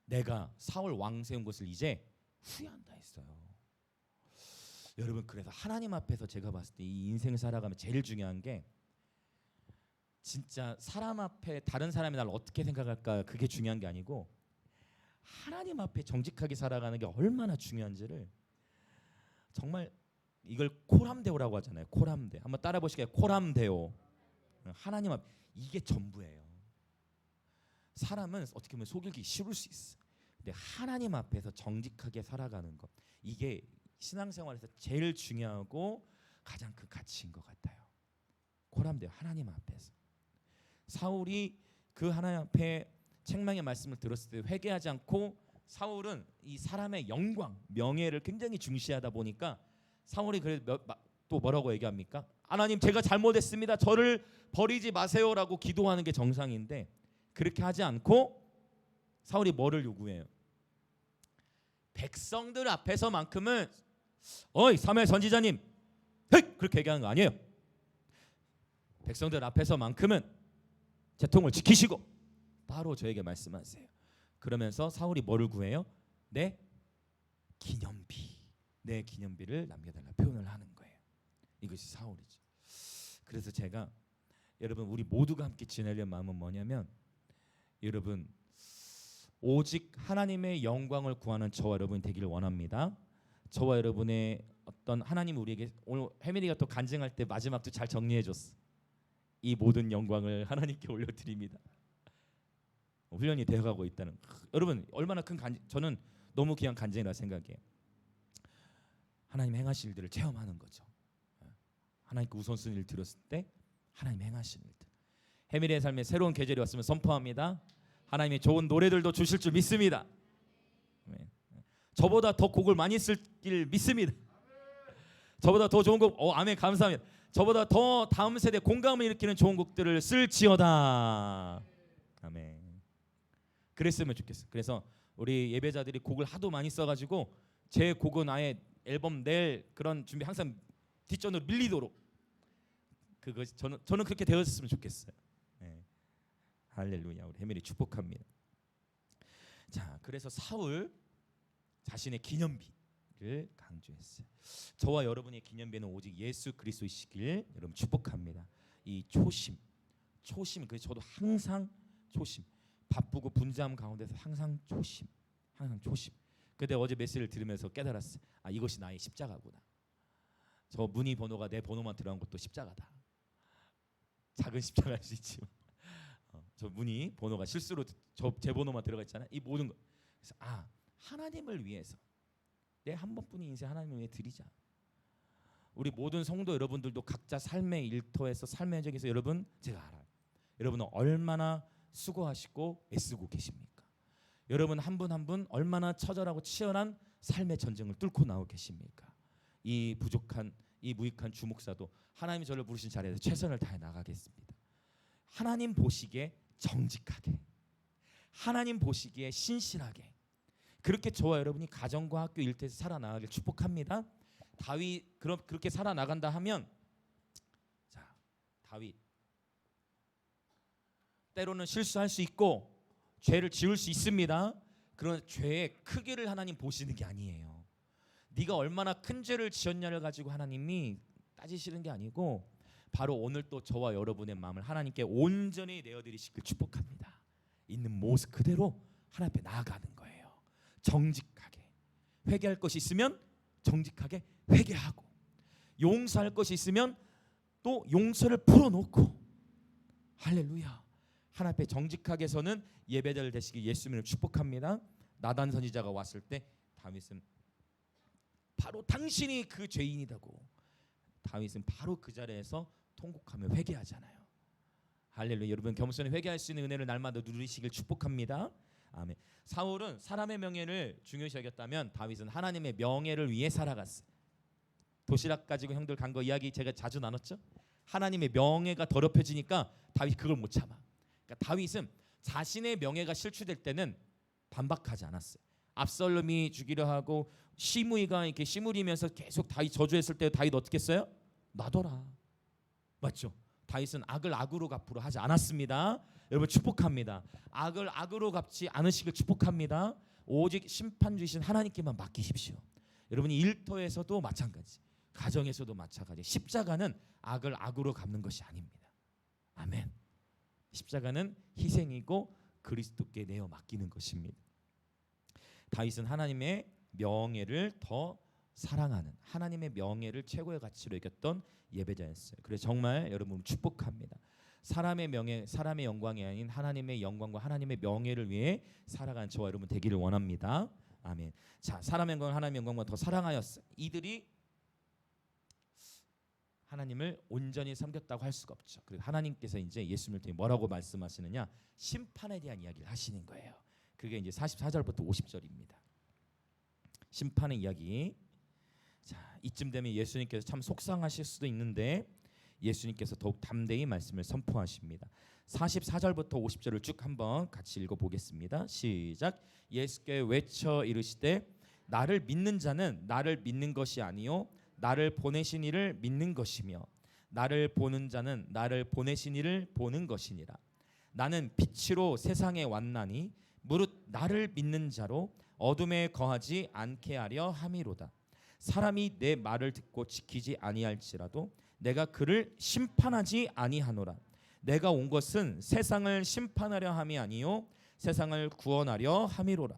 내가 사울 왕 세운 것을 이제 후회한다 했어요. 여러분 그래서 하나님 앞에서 제가 봤을 때 이 인생 살아가면 제일 중요한 게, 진짜 사람 앞에 다른 사람이 나를 어떻게 생각할까 그게 중요한 게 아니고 하나님 앞에 정직하게 살아가는 게 얼마나 중요한지를, 정말 이걸 코람데오라고 하잖아요. 코람데. 한번 따라 보시게요. 코람데오. 하나님 앞, 이게 전부예요. 사람은 어떻게 보면 속이기 쉬울 수 있어. 근데 하나님 앞에서 정직하게 살아가는 것, 이게 신앙생활에서 제일 중요하고 가장 큰 가치인 것 같아요. 코람데오, 하나님 앞에서. 사울이 그 하나님 앞에 책망의 말씀을 들었을 때 회개하지 않고, 사울은 이 사람의 영광, 명예를 굉장히 중시하다 보니까 사울이 또 뭐라고 얘기합니까? 하나님 제가 잘못했습니다. 저를 버리지 마세요라고 기도하는 게 정상인데, 그렇게 하지 않고 사울이 뭐를 요구해요? 백성들 앞에서만큼은 어이 사무엘 선지자님, 그렇게 얘기하는 거 아니에요. 백성들 앞에서만큼은 제통을 지키시고 바로 저에게 말씀하세요. 그러면서 사울이 뭐를 구해요? 내 기념비를 남겨달라 표현을 하는 거예요. 이것이 사울이죠. 그래서 제가 여러분 우리 모두가 함께 지내려는 마음은 뭐냐면, 여러분 오직 하나님의 영광을 구하는 저와 여러분이 되기를 원합니다. 저와 여러분의 어떤 하나님 우리에게, 오늘 해밀이가 또 간증할 때 마지막도 잘 정리해줬어. 이 모든 영광을 하나님께 올려드립니다. 훈련이 되어가고 있다는, 여러분 얼마나 큰 저는 너무 귀한 간증이라 생각해요. 하나님 행하실 일들을 체험하는 거죠. 하나님께 우선순위를 들었을 때 하나님 행하실 일들. 해밀의 삶에 새로운 계절이 왔으면 선포합니다. 하나님이 좋은 노래들도 주실 줄 믿습니다. 저보다 더 곡을 많이 쓸 길 믿습니다. 저보다 더 좋은 곡, 아멘, 감사합니다. 저보다 더 다음 세대 공감을 일으키는 좋은 곡들을 쓸지어다. 아멘. 그랬으면 좋겠어. 그래서 우리 예배자들이 곡을 하도 많이 써가지고 제 곡은 아예 앨범 낼 그런 준비 항상 뒷전으로 밀리도록 그것이 저는 그렇게 되었으면 좋겠어요. 네. 할렐루야. 우리 해밀이 축복합니다. 자, 그래서 사울 자신의 기념비를 강조했어요. 저와 여러분의 기념비는 오직 예수 그리스도이시길 여러분 축복합니다. 이 초심. 그래서 저도 항상 초심. 바쁘고 분주함 가운데서 항상 초심. 근데 어제 메시지를 들으면서 깨달았어요. 아, 이것이 나의 십자가구나. 저 문의 번호가 내 번호만 들어간 것도 십자가다. 작은 십자가일 수 있지만 저 문의 번호가 실수로 제 번호만 들어가 있잖아요. 이 모든 거. 그래서 하나님을 위해서 내 한 번뿐인 인생 하나님을 위해 드리자. 우리 모든 성도 여러분들도 각자 삶의 일터에서 삶의 현장에서 여러분 제가 알아요. 여러분은 얼마나 수고하시고 애쓰고 계십니까? 여러분 한 분 한 분 얼마나 처절하고 치열한 삶의 전쟁을 뚫고 나오고 계십니까? 이 부족한 이 무익한 주목사도 하나님이 저를 부르신 자리에서 최선을 다해 나가겠습니다. 하나님 보시기에 정직하게, 하나님 보시기에 신실하게 그렇게 저와 여러분이 가정과 학교 일터에서 살아나가길 축복합니다. 다윗 그렇게 살아나간다 하면 자, 다윗 때로는 실수할 수 있고 죄를 지을 수 있습니다. 그런 죄의 크기를 하나님 보시는 게 아니에요. 네가 얼마나 큰 죄를 지었냐를 가지고 하나님이 따지시는 게 아니고 바로 오늘 또 저와 여러분의 마음을 하나님께 온전히 내어드리시길 축복합니다. 있는 모습 그대로 하나님 앞에 나아가는 거예요. 정직하게 회개할 것이 있으면 정직하게 회개하고 용서할 것이 있으면 또 용서를 풀어놓고 할렐루야. 하나님 앞에 정직하게 서는 예배자를 되시기 예수님을 축복합니다. 나단 선지자가 왔을 때 다윗은 바로 당신이 그 죄인이라고 다윗은 바로 그 자리에서 통곡하며 회개하잖아요. 할렐루야. 여러분 겸손히 회개할 수 있는 은혜를 날마다 누리시길 축복합니다. 아멘. 사울은 사람의 명예를 중요시 여겼다면 다윗은 하나님의 명예를 위해 살아갔어요. 도시락 가지고 형들 간 거 이야기 제가 자주 나눴죠. 하나님의 명예가 더럽혀지니까 다윗이 그걸 못 참아. 그러니까 다윗은 자신의 명예가 실추될 때는 반박하지 않았어요. 압살롬이 죽이려 하고 시므이가 이렇게 시무리면서 계속 다윗 저주했을 때 다윗 어떻게 했어요? 놔둬라. 맞죠? 다윗은 악을 악으로 갚으려 하지 않았습니다. 여러분 축복합니다. 악을 악으로 갚지 않으시길 축복합니다. 오직 심판 주신 하나님께만 맡기십시오. 여러분이 일터에서도 마찬가지, 가정에서도 마찬가지. 십자가는 악을 악으로 갚는 것이 아닙니다. 아멘. 십자가는 희생이고 그리스도께 내어 맡기는 것입니다. 다윗은 하나님의 명예를 더 사랑하는, 하나님의 명예를 최고의 가치로 여겼던 예배자였어요. 그래서 정말 여러분 축복합니다. 사람의 명예, 사람의 영광이 아닌 하나님의 영광과 하나님의 명예를 위해 살아가는 저와 여러분 되기를 원합니다. 아멘. 자, 사람의 영광을 하나님의 영광과 더 사랑하였어요. 이들이 하나님을 온전히 섬겼다고 할 수가 없죠. 그리고 하나님께서 이제 예수님을 통해 뭐라고 말씀하시느냐? 심판에 대한 이야기를 하시는 거예요. 그게 이제 44절부터 50절입니다. 심판의 이야기. 자, 이쯤 되면 예수님께서 참 속상하실 수도 있는데 예수님께서 더욱 담대히 말씀을 선포하십니다. 44절부터 50절을 쭉 한번 같이 읽어보겠습니다. 시작. 예수께 외쳐 이르시되 나를 믿는 자는 나를 믿는 것이 아니요 나를 보내신 이를 믿는 것이며 나를 보는 자는 나를 보내신 이를 보는 것이니라. 나는 빛으로 세상에 왔나니 무릇 나를 믿는 자로 어둠에 거하지 않게 하려 함이로다. 사람이 내 말을 듣고 지키지 아니할지라도 내가 그를 심판하지 아니하노라. 내가 온 것은 세상을 심판하려 함이 아니요 세상을 구원하려 함이로라.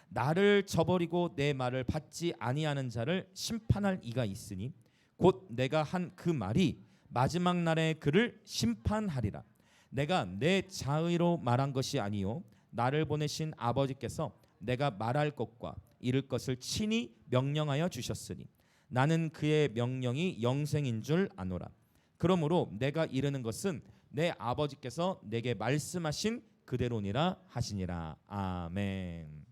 나를 저버리고 내 말을 받지 아니하는 자를 심판할 이가 있으니 곧 내가 한 그 말이 마지막 날에 그를 심판하리라. 내가 내 자의로 말한 것이 아니요 나를 보내신 아버지께서 내가 말할 것과 이룰 것을 친히 명령하여 주셨으니 나는 그의 명령이 영생인 줄 아노라. 그러므로 내가 이르는 것은 내 아버지께서 내게 말씀하신 그대로니라 하시니라. 아멘.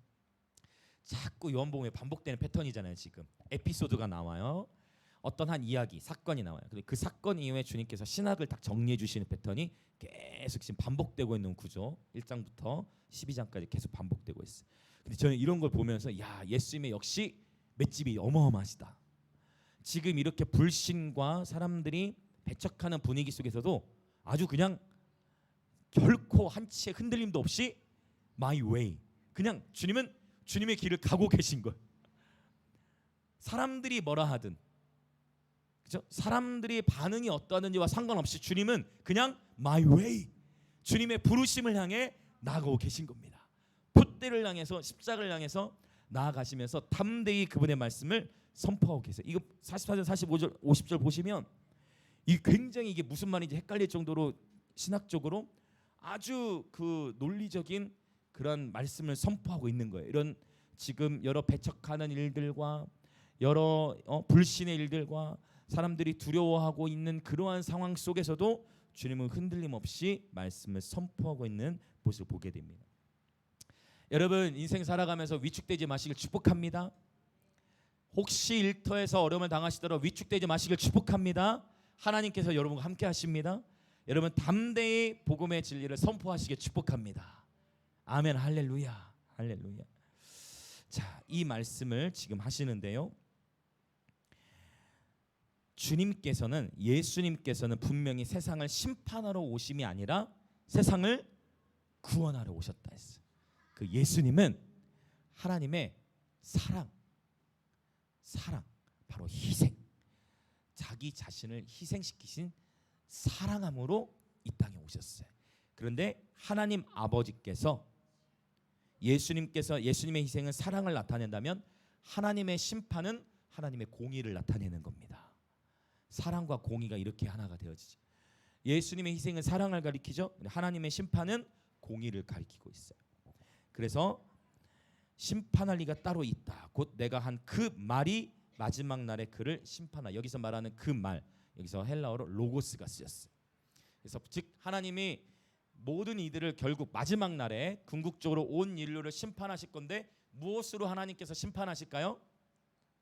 자꾸 요한복음에 반복되는 패턴이잖아요. 지금 에피소드가 나와요. 어떤 한 이야기, 사건이 나와요. 근데 그 사건 이후에 주님께서 신학을 딱 정리해 주시는 패턴이 계속 지금 반복되고 있는 구조. 1장부터 12장까지 계속 반복되고 있어요. 근데 저는 이런 걸 보면서 야, 예수님의 역시 맷집이 어마어마하시다. 지금 이렇게 불신과 사람들이 배척하는 분위기 속에서도 아주 그냥 결코 한치의 흔들림도 없이 my way, 그냥 주님은 주님의 길을 가고 계신 거예요. 사람들이 뭐라 하든, 그죠? 사람들이 반응이 어떠하는지와 상관없이 주님은 그냥 my way, 주님의 부르심을 향해 나아가고 계신 겁니다. 돛대를 향해서, 십자가를 향해서 나아가시면서 담대히 그분의 말씀을 선포하고 계세요. 이거 44절, 45절, 50절 보시면 이 굉장히 이게 무슨 말인지 헷갈릴 정도로 신학적으로 아주 그 논리적인 그런 말씀을 선포하고 있는 거예요. 이런 지금 여러 배척하는 일들과 여러 불신의 일들과 사람들이 두려워하고 있는 그러한 상황 속에서도 주님은 흔들림 없이 말씀을 선포하고 있는 모습을 보게 됩니다. 여러분, 인생 살아가면서 위축되지 마시길 축복합니다. 혹시 일터에서 어려움을 당하시더라도 위축되지 마시길 축복합니다. 하나님께서 여러분과 함께 하십니다. 여러분 담대히 복음의 진리를 선포하시길 축복합니다. 아멘. 할렐루야. 할렐루야. 자, 이 말씀을 지금 하시는데요, 주님께서는, 예수님께서는 분명히 세상을 심판하러 오심이 아니라 세상을 구원하러 오셨다 했어요. 그 예수님은 하나님의 사랑, 바로 희생, 자기 자신을 희생시키신 사랑함으로 이 땅에 오셨어요. 그런데 하나님 아버지께서, 예수님의 희생은 사랑을 나타낸다면 하나님의 심판은 하나님의 공의를 나타내는 겁니다. 사랑과 공의가 이렇게 하나가 되어지죠. 예수님의 희생은 사랑을 가리키죠. 하나님의 심판은 공의를 가리키고 있어요. 그래서 심판할 리가 따로 있다. 곧 내가 한 그 말이 마지막 날에 그를 심판하. 여기서 말하는 그 말, 여기서 헬라어로 로고스가 쓰였어요. 그래서 즉 하나님이 모든 이들을 결국 마지막 날에 궁극적으로 온 인류를 심판하실 건데 무엇으로 하나님께서 심판하실까요?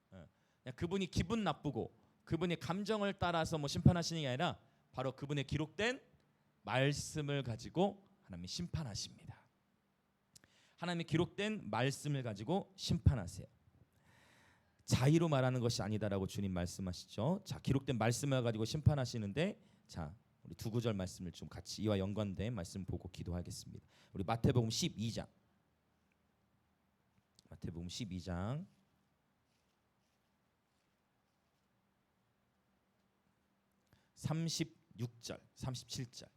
그냥 그분이 기분 나쁘고 그분의 감정을 따라서 심판하시는 게 아니라 바로 그분의 기록된 말씀을 가지고 하나님이 심판하십니다. 하나님의 기록된 말씀을 가지고 심판하세요. 자의로 말하는 것이 아니다라고 주님 말씀하시죠. 자, 기록된 말씀을 가지고 심판하시는데, 자, 우리 두 구절 말씀을 좀 같이 이와 연관된 말씀 보고 기도하겠습니다. 우리 마태복음 12장. 마태복음 12장 36절, 37절.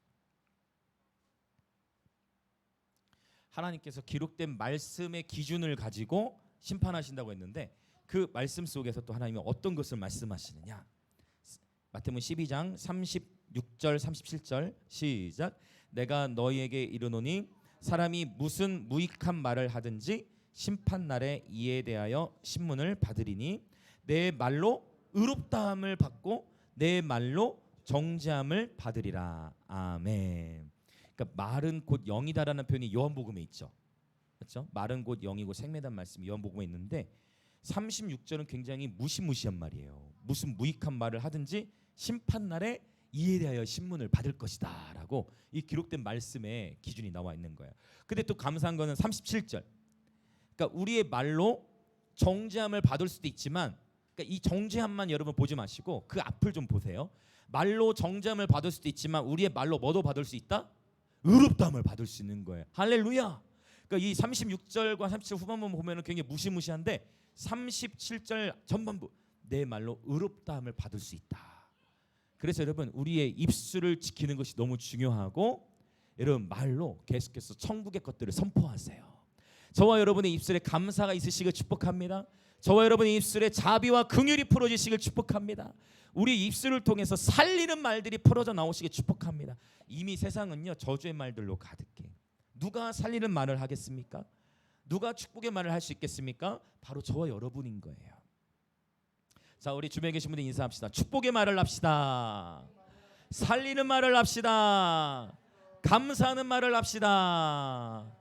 하나님께서 기록된 말씀의 기준을 가지고 심판하신다고 했는데 그 말씀 속에서 또 하나님이 어떤 것을 말씀하시느냐. 마태복음 12장 36절 37절 시작. 내가 너희에게 이르노니 사람이 무슨 무익한 말을 하든지 심판날에 이에 대하여 신문을 받으리니 내 말로 의롭다함을 받고 내 말로 정죄함을 받으리라. 아멘. 그러니까 말은 곧 영이다라는 표현이 요한복음에 있죠. 그렇죠? 말은 곧 영이고 생매단 말씀이 요한복음에 있는데 36절은 굉장히 무시무시한 말이에요. 무슨 무익한 말을 하든지 심판날에 이에 대하여 신문을 받을 것이다 라고 이 기록된 말씀에 기준이 나와 있는 거예요. 근데 또 감사한 거는 37절. 그러니까 우리의 말로 정죄함을 받을 수도 있지만, 그러니까 이 정죄함만 여러분 보지 마시고 그 앞을 좀 보세요. 말로 정죄함을 받을 수도 있지만 우리의 말로 뭐도 받을 수 있다? 의롭다함을 받을 수 있는 거예요. 할렐루야. 그러니까 이 36절과 37절 후반부 보면은 굉장히 무시무시한데 37절 전반부 내 말로 의롭다함을 받을 수 있다. 그래서 여러분 우리의 입술을 지키는 것이 너무 중요하고, 여러분 말로 계속해서 천국의 것들을 선포하세요. 저와 여러분의 입술에 감사가 있으시길 축복합니다. 저와 여러분의 입술에 자비와 긍휼이 풀어지시길 축복합니다. 우리 입술을 통해서 살리는 말들이 풀어져 나오시길 축복합니다. 이미 세상은요 저주의 말들로 가득해. 누가 살리는 말을 하겠습니까? 누가 축복의 말을 할 수 있겠습니까? 바로 저와 여러분인 거예요. 자, 우리 주변에 계신 분들 인사합시다. 축복의 말을 합시다. 살리는 말을 합시다. 감사하는 말을 합시다.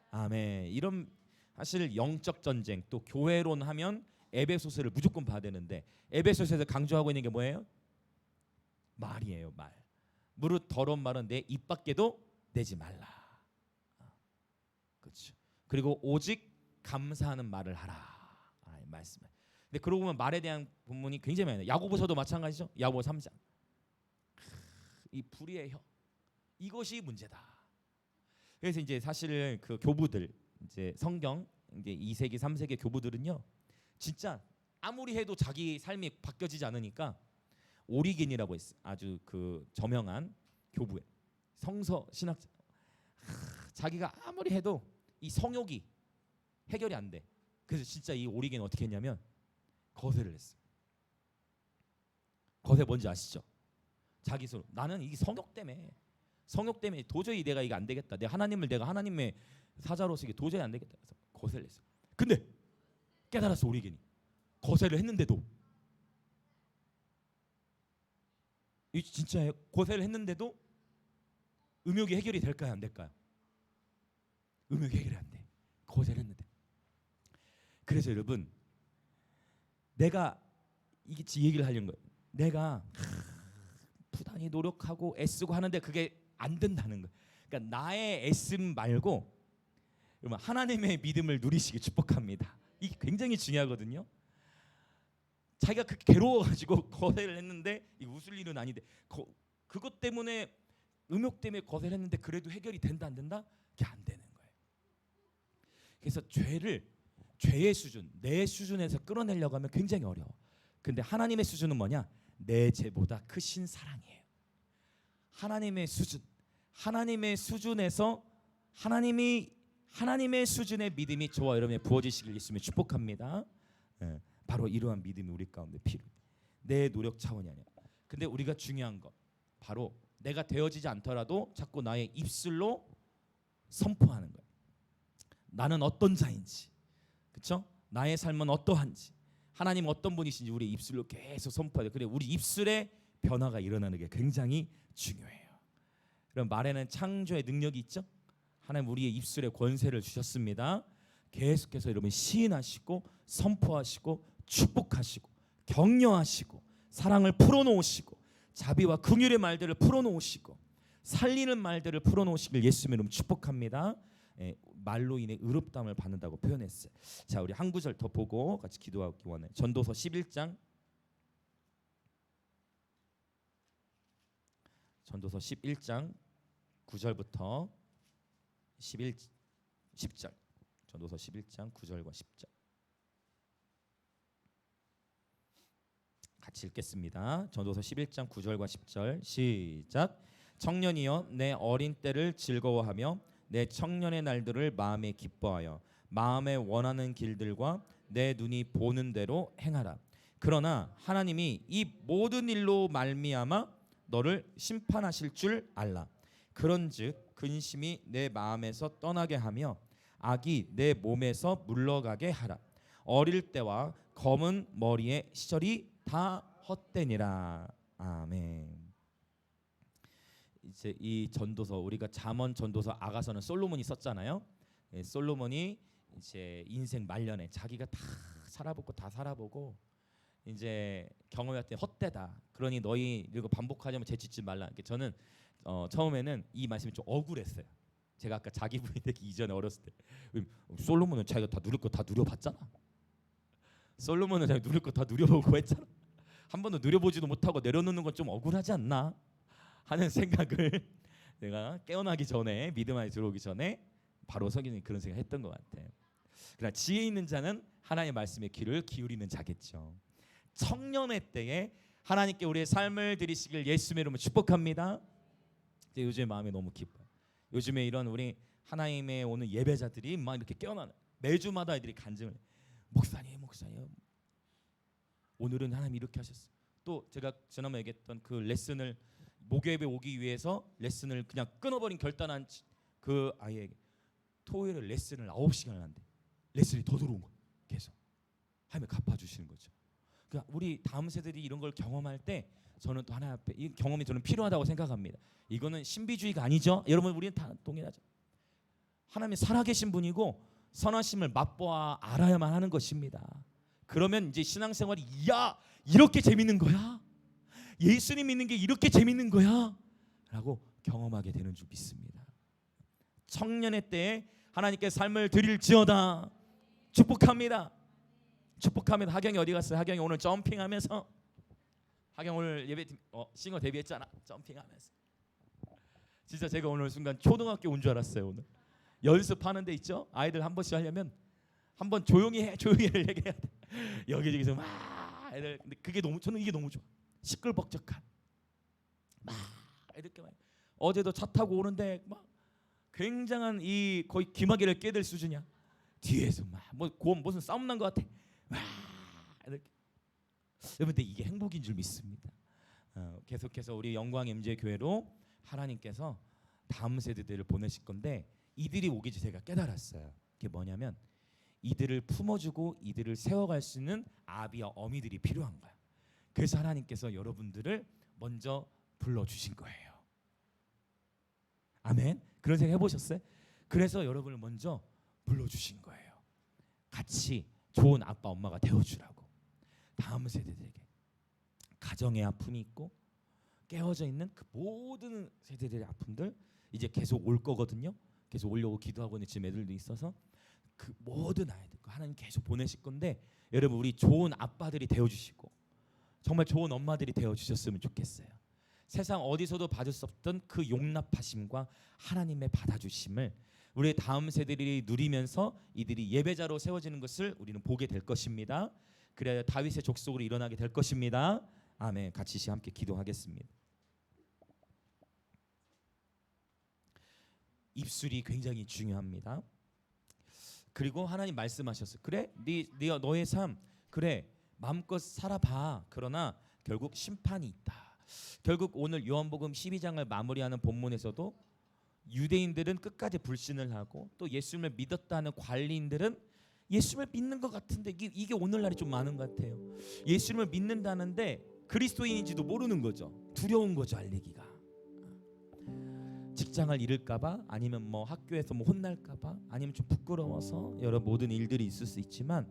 아멘. 이런 사실 영적 전쟁, 또 교회론 하면 에베소서를 무조건 봐야 되는데 에베소서에서 강조하고 있는 게 뭐예요? 말이에요. 말. 무릇 더러운 말은 내 입 밖에도 내지 말라. 그렇죠. 그리고 오직 감사하는 말을 하라. 말씀을. 근데 그러고 보면 말에 대한 본문이 굉장히 많아요. 야고보서도 마찬가지죠. 야고보 3장. 이 불의의 혀, 이것이 문제다. 그래서 이제 사실 그 교부들, 이제 성경 이제 2세기 3세기 교부들은요, 진짜 아무리 해도 자기 삶이 바뀌어지지 않으니까 오리겐이라고 했어. 아주 그 저명한 교부에 성서 신학자. 자기가 아무리 해도 이 성욕이 해결이 안 돼. 그래서 진짜 이 오리겐은 어떻게 했냐면 거세를 했어. 거세 뭔지 아시죠? 자기 스스로 나는 이 성욕 때문에 도저히 내가 이게 안 되겠다. 내가 하나님의 사자로서 이게 도저히 안 되겠다. 그래서 거세를 했어. 근데 깨달았어. 오리겐이 거세를 했는데도, 이 진짜 거세를 했는데도 음욕이 해결이 될까요, 안 될까요? 음욕이 해결이 안 돼. 거세를 했는데. 그래서 여러분, 내가 이게 얘기를 하려는 거예요. 내가 부단히 노력하고 애쓰고 하는데 그게 안 된다는 거예요. 그러니까 나의 애씀 말고 여러분 하나님의 믿음을 누리시기 축복합니다. 이게 굉장히 중요하거든요. 자기가 그 괴로워가지고 거세를 했는데 이 웃을 일은 아닌데 그것 때문에 음욕 때문에 거세를 했는데 그래도 해결이 된다 안 된다? 그게 안 되는 거예요. 그래서 죄의 수준, 내 수준에서 끌어내려고 하면 굉장히 어려워. 근데 하나님의 수준은 뭐냐? 내 죄보다 크신 사랑이에요. 하나님의 수준에서 하나님의 수준의 믿음이 저와 여러분의 부어지시길 예수님의 축복합니다. 바로 이러한 믿음이 우리 가운데 필요해. 내 노력 차원이 아니야. 근데 우리가 중요한 것 바로 내가 되어지지 않더라도 자꾸 나의 입술로 선포하는 거예요. 나는 어떤 자인지, 그렇죠? 나의 삶은 어떠한지, 하나님 어떤 분이신지 우리 입술로 계속 선포해야 돼. 그래 우리 입술에 변화가 일어나는 게 굉장히 중요해요. 그럼 말에는 창조의 능력이 있죠. 하나님 우리의 입술에 권세를 주셨습니다. 계속해서 여러분 시인하시고 선포하시고 축복하시고 격려하시고 사랑을 풀어놓으시고 자비와 긍휼의 말들을 풀어놓으시고 살리는 말들을 풀어놓으시길 예수님의 이름으로 축복합니다. 말로 인해 의롭다함을 받는다고 표현했어요. 자, 우리 한 구절 더 보고 같이 기도하기 원해. 전도서 11장 9절부터 10절. 전도서 11장 9절과 10절. 같이 읽겠습니다. 전도서 11장 9절과 10절 시작. 청년이여 내 어린 때를 즐거워하며 내 청년의 날들을 마음에 기뻐하여 마음에 원하는 길들과 내 눈이 보는 대로 행하라. 그러나 하나님이 이 모든 일로 말미암아 너를 심판하실 줄 알라. 그런즉 근심이 내 마음에서 떠나게 하며 악이 내 몸에서 물러가게 하라. 어릴 때와 검은 머리의 시절이 다 헛되니라. 아멘. 이제 이 전도서 우리가 잠언 전도서 아가서는 솔로몬이 썼잖아요. 솔로몬이 이제 인생 말년에 자기가 다 살아보고 이제 경험했더니 헛되다. 그러니 너희 이거 반복하자면 재짓지 말라. 저는 처음에는 이 말씀이 좀 억울했어요. 제가 아까 자기 부인 되기 이전에 어렸을 때 솔로몬은 자기가 다 누릴 거 다 누려봤잖아. 솔로몬은 자기가 누릴 거 다 누려보고 했잖아. 한 번도 누려보지도 못하고 내려놓는 건 좀 억울하지 않나 하는 생각을 내가 깨어나기 전에 믿음 안에 들어오기 전에 바로 성경이 그런 생각했던 것 같아요. 그러나 지혜 있는 자는 하나님의 말씀에 귀를 기울이는 자겠죠. 청년의 때에 하나님께 우리의 삶을 드리시길 예수님의 이름으로 축복합니다. 요즘에 마음이 너무 기뻐요. 요즘에 이런 우리 하나님의 오는 예배자들이 막 이렇게 깨어나는 매주마다 애들이 간증을 목사님 오늘은 하나님 이렇게 하셨어. 또 제가 지난번에 얘기했던 그 레슨을 목요일에 오기 위해서 레슨을 그냥 끊어버린 결단한 그 아이에게 토요일에 레슨을 9시간을 한대. 레슨이 더 들어온 거야. 계속 하나님 갚아주시는 거죠. 그러니까 우리 다음 세대들이 이런 걸 경험할 때 저는 또 하나님 앞에 이 경험이 저는 필요하다고 생각합니다. 이거는 신비주의가 아니죠. 여러분 우리는 다 동일하죠. 하나님이 살아계신 분이고 선하심을 맛보아 알아야만 하는 것입니다. 그러면 이제 신앙생활이 이렇게 재밌는 거야. 예수님 믿는 게 이렇게 재밌는 거야 라고 경험하게 되는 줄 믿습니다. 청년의 때에 하나님께 삶을 드릴지어다. 축복합니다. 하경이 어디 갔어요? 하경이 오늘 점핑하면서 하경 오늘 예배팀 싱어 데뷔했잖아. 점핑하면서. 진짜 제가 오늘 순간 초등학교 온 줄 알았어요. 오늘 연습하는 데 있죠. 아이들 한 번씩 하려면 한번 조용히 해를 얘기해야 돼. 여기저기서 막 애들. 근데 그게 너무, 저는 이게 너무 좋아. 시끌벅적한 막 애들 막 어제도 차 타고 오는데 막 굉장한 이 거의 귀마개를 깨들 수준이야. 뒤에서 막 무슨 싸움 난 것 같아. 막 애들. 여러분, 근데 이게 행복인 줄 믿습니다. 계속해서 우리 영광 MJ 교회로 하나님께서 다음 세대들을 보내실 건데, 이들이 오기 전에 제가 깨달았어요. 그게 뭐냐면 이들을 품어주고 이들을 세워갈 수 있는 아비와 어미들이 필요한 거야. 그래서 하나님께서 여러분들을 먼저 불러주신 거예요. 아멘. 그런 생각 해보셨어요? 그래서 여러분을 먼저 불러주신 거예요. 같이 좋은 아빠 엄마가 되어주라고. 다음 세대들에게 가정의 아픔이 있고 깨어져 있는 그 모든 세대들의 아픔들 이제 계속 올 거거든요. 계속 오려고 기도하고 있는 지금 애들도 있어서 그 모든 아이들 하나님 계속 보내실 건데, 여러분 우리 좋은 아빠들이 되어주시고 정말 좋은 엄마들이 되어주셨으면 좋겠어요. 세상 어디서도 받을 수 없던 그 용납하심과 하나님의 받아주심을 우리 다음 세대들이 누리면서 이들이 예배자로 세워지는 것을 우리는 보게 될 것입니다. 그래야 다윗의 족속으로 일어나게 될 것입니다. 아멘. 같이 함께 기도하겠습니다. 입술이 굉장히 중요합니다. 그리고 하나님 말씀하셨어요. 그래, 너의 삶 그래 마음껏 살아봐. 그러나 결국 심판이 있다. 결국 오늘 요한복음 12장을 마무리하는 본문에서도 유대인들은 끝까지 불신을 하고 또 예수님을 믿었다는 관리인들은 예수님을 믿는 것 같은데 이게 오늘날이 좀 많은 것 같아요. 예수님을 믿는다는데 그리스도인인지도 모르는 거죠. 두려운 거죠, 알리기가. 직장을 잃을까봐, 아니면 뭐 학교에서 뭐 혼날까봐, 아니면 좀 부끄러워서 여러 모든 일들이 있을 수 있지만,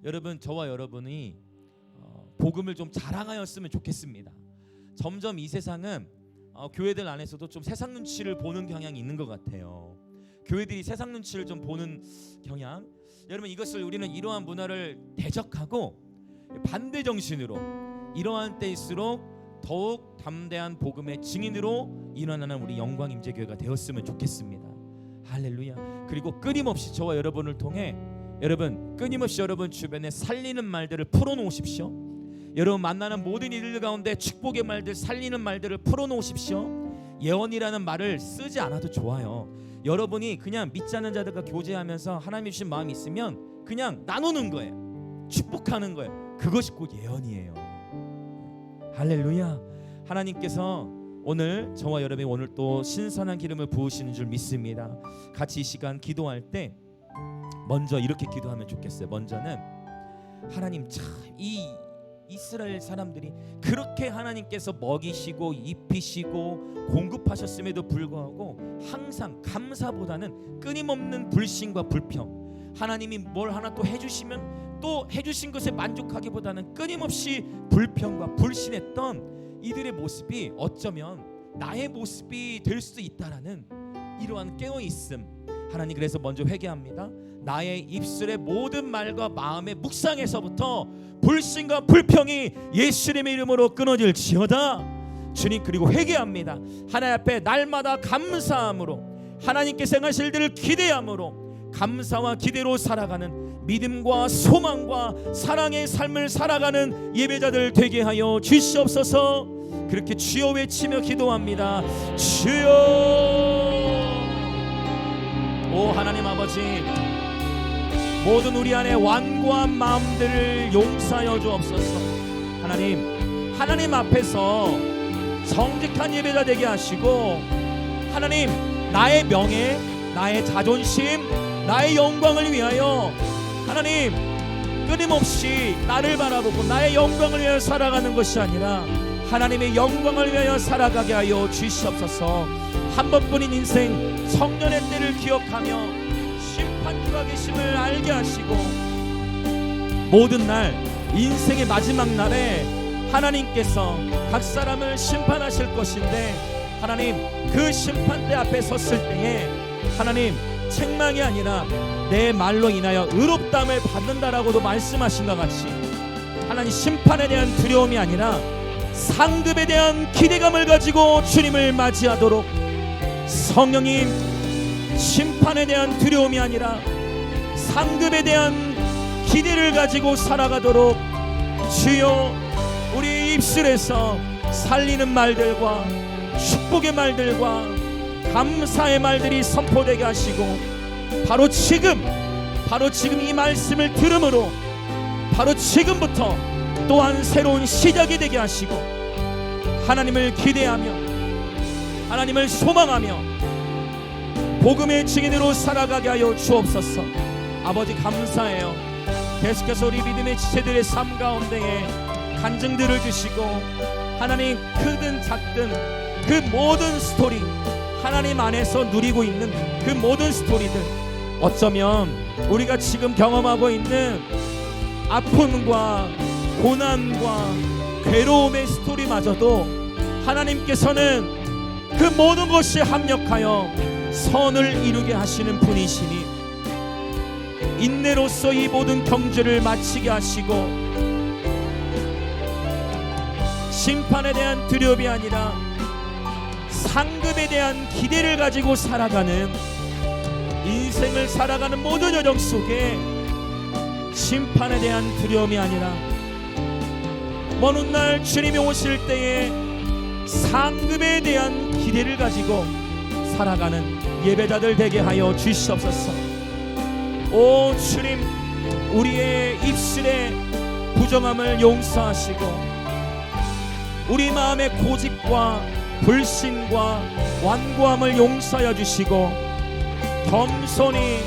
여러분 저와 여러분이 복음을 좀 자랑하였으면 좋겠습니다. 점점 이 세상은 교회들 안에서도 좀 세상 눈치를 보는 경향이 있는 것 같아요. 교회들이 세상 눈치를 좀 보는 경향. 여러분 이것을 우리는 이러한 문화를 대적하고 반대 정신으로 이러한 때일수록 더욱 담대한 복음의 증인으로 일어나는 우리 영광 임재교회가 되었으면 좋겠습니다. 할렐루야. 그리고 끊임없이 저와 여러분을 통해 여러분 끊임없이 여러분 주변에 살리는 말들을 풀어놓으십시오. 여러분 만나는 모든 이들 가운데 축복의 말들, 살리는 말들을 풀어놓으십시오. 예언이라는 말을 쓰지 않아도 좋아요. 여러분이 그냥 믿지 않는 자들과 교제하면서 하나님이 주신 마음이 있으면 그냥 나누는 거예요. 축복하는 거예요. 그것이 곧 예언이에요. 할렐루야. 하나님께서 오늘 저와 여러분이 오늘 또 신선한 기름을 부으시는 줄 믿습니다. 같이 이 시간 기도할 때 먼저 이렇게 기도하면 좋겠어요. 먼저는 하나님, 참 이 이스라엘 사람들이 그렇게 하나님께서 먹이시고 입히시고 공급하셨음에도 불구하고 항상 감사보다는 끊임없는 불신과 불평, 하나님이 뭘 하나 또 해주시면 또 해주신 것에 만족하기보다는 끊임없이 불평과 불신했던 이들의 모습이 어쩌면 나의 모습이 될 수도 있다라는 이러한 깨어있음. 하나님 그래서 먼저 회개합니다. 나의 입술의 모든 말과 마음의 묵상에서부터 불신과 불평이 예수님의 이름으로 끊어질지어다. 주님, 그리고 회개합니다. 하나님 앞에 날마다 감사함으로 하나님께서 행하실 일들을 기대함으로 감사와 기대로 살아가는 믿음과 소망과 사랑의 삶을 살아가는 예배자들 되게 하여 주시옵소서. 그렇게 주여 외치며 기도합니다. 주여. 오 하나님 아버지, 모든 우리 안에 완고한 마음들을 용서하여 주옵소서. 하나님 앞에서 정직한 예배자 되게 하시고, 하나님 나의 명예, 나의 자존심, 나의 영광을 위하여 하나님 끊임없이 나를 바라보고 나의 영광을 위하여 살아가는 것이 아니라 하나님의 영광을 위하여 살아가게 하여 주시옵소서. 한 번뿐인 인생 성년의 때를 기억하며 심판주가 계심을 알게 하시고, 모든 날 인생의 마지막 날에 하나님께서 각 사람을 심판하실 것인데, 하나님 그 심판대 앞에 섰을 때에 하나님 책망이 아니라 내 말로 인하여 의롭다함을 받는다라고도 말씀하신 것 같이, 하나님 심판에 대한 두려움이 아니라 상급에 대한 기대감을 가지고 주님을 맞이하도록, 성령님 심판에 대한 두려움이 아니라 상급에 대한 기대를 가지고 살아가도록 주여 우리 입술에서 살리는 말들과 축복의 말들과 감사의 말들이 선포되게 하시고, 바로 지금 이 말씀을 들음으로 바로 지금부터 또한 새로운 시작이 되게 하시고, 하나님을 기대하며 하나님을 소망하며 복음의 증인으로 살아가게 하여 주옵소서. 아버지 감사해요. 계속해서 우리 믿음의 지체들의 삶 가운데에 간증들을 주시고, 하나님 크든 작든 그 모든 스토리, 하나님 안에서 누리고 있는 그 모든 스토리들, 어쩌면 우리가 지금 경험하고 있는 아픔과 고난과 괴로움의 스토리마저도 하나님께서는 그 모든 것이 합력하여 선을 이루게 하시는 분이시니, 인내로서 이 모든 경주를 마치게 하시고, 심판에 대한 두려움이 아니라 상급에 대한 기대를 가지고 살아가는, 인생을 살아가는 모든 여정 속에 심판에 대한 두려움이 아니라 먼 훗날 주님이 오실 때에 상급에 대한 기대를 가지고 살아가는 예배자들 되게 하여 주시옵소서. 오 주님, 우리의 입술의 부정함을 용서하시고, 우리 마음의 고집과 불신과 완고함을 용서하여 주시고, 겸손히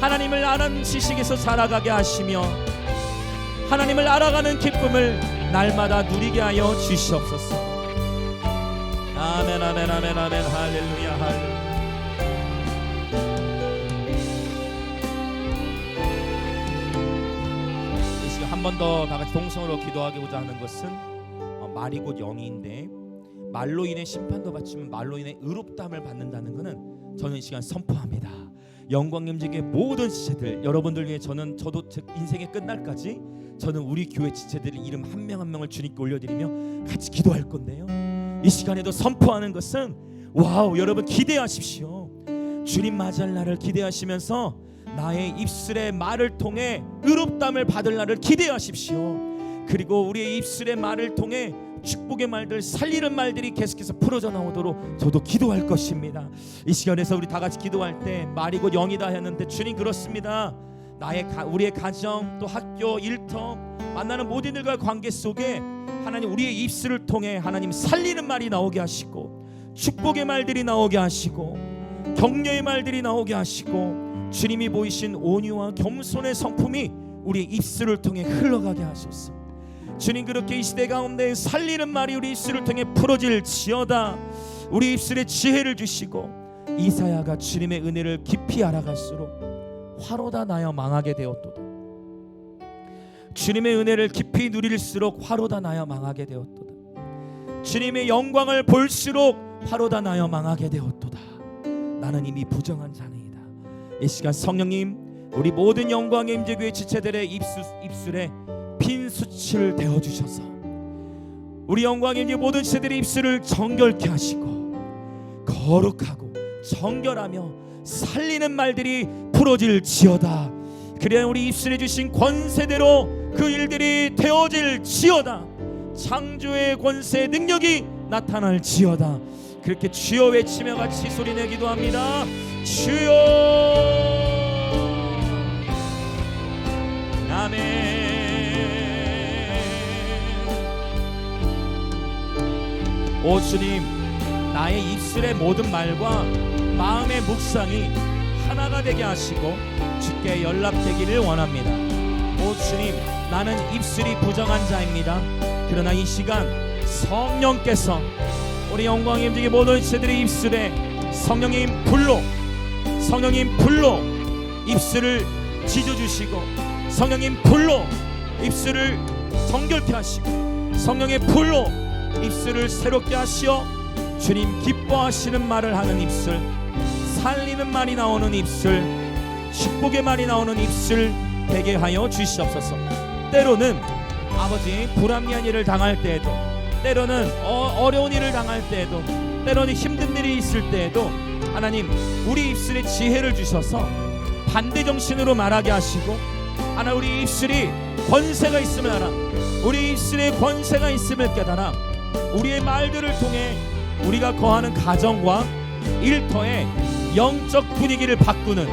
하나님을 아는 지식에서 살아가게 하시며, 하나님을 알아가는 기쁨을 날마다 누리게 하여 주시옵소서. 아멘 아멘 아멘 아멘. 할렐루야 할렐루야. 이 시간 한 번 더 다 같이 동성으로 기도하고자 하는 것은, 말이 곧 영이인데 말로 인해 심판도 받지만 말로 인해 의롭다함을 받는다는 것은 저는 이 시간 선포합니다. 영광님에게 모든 지체들, 여러분들 위해 저도 제 인생의 끝날까지 저는 우리 교회 지체들의 이름 한 명 한 명을 주님께 올려드리며 같이 기도할 건데요, 이 시간에도 선포하는 것은, 와우, 여러분 기대하십시오. 주님 맞이할 날을 기대하시면서 나의 입술의 말을 통해 의롭다함을 받을 날을 기대하십시오. 그리고 우리의 입술의 말을 통해 축복의 말들, 살리는 말들이 계속해서 풀어져 나오도록 저도 기도할 것입니다. 이 시간에서 우리 다 같이 기도할 때 말이 곧 영이다 했는데, 주님 그렇습니다. 우리의 가정, 또 학교, 일터, 만나는 모든들과의 관계 속에 하나님 우리의 입술을 통해 하나님 살리는 말이 나오게 하시고, 축복의 말들이 나오게 하시고, 격려의 말들이 나오게 하시고, 주님이 보이신 온유와 겸손의 성품이 우리의 입술을 통해 흘러가게 하소서. 주님, 그렇게 이 시대 가운데 살리는 말이 우리 입술을 통해 풀어질지어다. 우리 입술에 지혜를 주시고, 이사야가 주님의 은혜를 깊이 알아갈수록 화로다 나여 망하게 되었도다. 주님의 은혜를 깊이 누릴수록 화로다 나여 망하게 되었도다. 주님의 영광을 볼수록 화로다 나여 망하게 되었도다. 나는 이미 부정한 자니이다. 이 시간 성령님, 우리 모든 영광의 임재교회 지체들의 입술에 빈 수치를 대어주셔서 우리 영광의 임재 모든 지체들의 입술을 정결케 하시고, 거룩하고 정결하며 살리는 말들이 풀어질지어다. 그래야 우리 입술에 주신 권세대로 그 일들이 되어질지어다. 창조의 권세의 능력이 나타날지어다. 그렇게 주여 외치며 같이 소리내 기도합니다. 주여. 아멘. 오 주님, 나의 입술의 모든 말과 마음의 묵상이 하나가 되게 하시고 주께 연락되기를 원합니다. 오 주님, 나는 입술이 부정한 자입니다. 그러나 이 시간 성령께서 우리 영광의 임재의 모든 지체들의 입술에 성령님 불로 입술을 지져주시고, 성령님 불로 입술을 정결케 하시고, 성령의 불로 입술을 새롭게 하시어 주님 기뻐하시는 말을 하는 입술, 살리는 말이 나오는 입술, 축복의 말이 나오는 입술 되게 하여 주시옵소서. 때로는 아버지 불합리한 일을 당할 때에도 때로는 어려운 일을 당할 때에도, 때로는 힘든 일이 있을 때에도 하나님 우리 입술에 지혜를 주셔서 반대 정신으로 말하게 하시고, 하나님 우리 입술이 권세가 있음을 알아, 우리 입술에 권세가 있음을 깨달아 우리의 말들을 통해 우리가 거하는 가정과 일터의 영적 분위기를 바꾸는,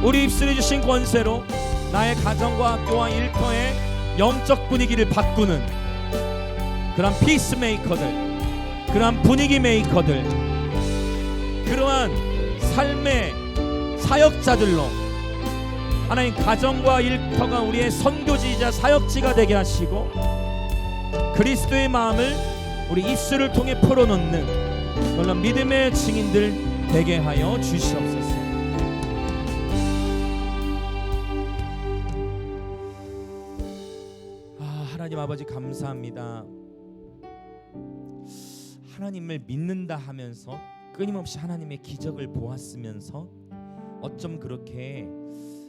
우리 입술에 주신 권세로 나의 가정과 학교와 일터의 영적 분위기를 바꾸는 그런 피스메이커들, 그러한 분위기 메이커들, 그러한 삶의 사역자들로 하나님 가정과 일터가 우리의 선교지이자 사역지가 되게 하시고, 그리스도의 마음을 우리 입술을 통해 풀어놓는 그런 믿음의 증인들 되게 하여 주시옵소서. 하나님 아버지 감사합니다. 하나님을 믿는다 하면서 끊임없이 하나님의 기적을 보았으면서 어쩜 그렇게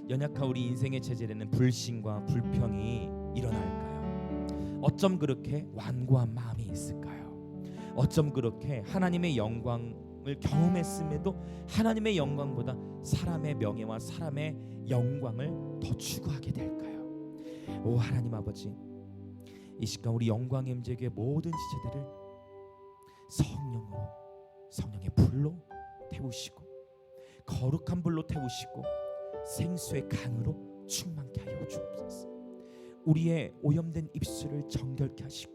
연약한 우리 인생의 체질에는 불신과 불평이 일어날까요? 어쩜 그렇게 완고한 마음이 있을까요? 어쩜 그렇게 하나님의 영광을 경험했음에도 하나님의 영광보다 사람의 명예와 사람의 영광을 더 추구하게 될까요? 오 하나님 아버지, 이 시간 우리 영광의 임재교회 모든 지체들을 성령의 불로 태우시고, 거룩한 불로 태우시고, 생수의 강으로 충만케 하여 주옵소서. 우리의 오염된 입술을 정결케 하시고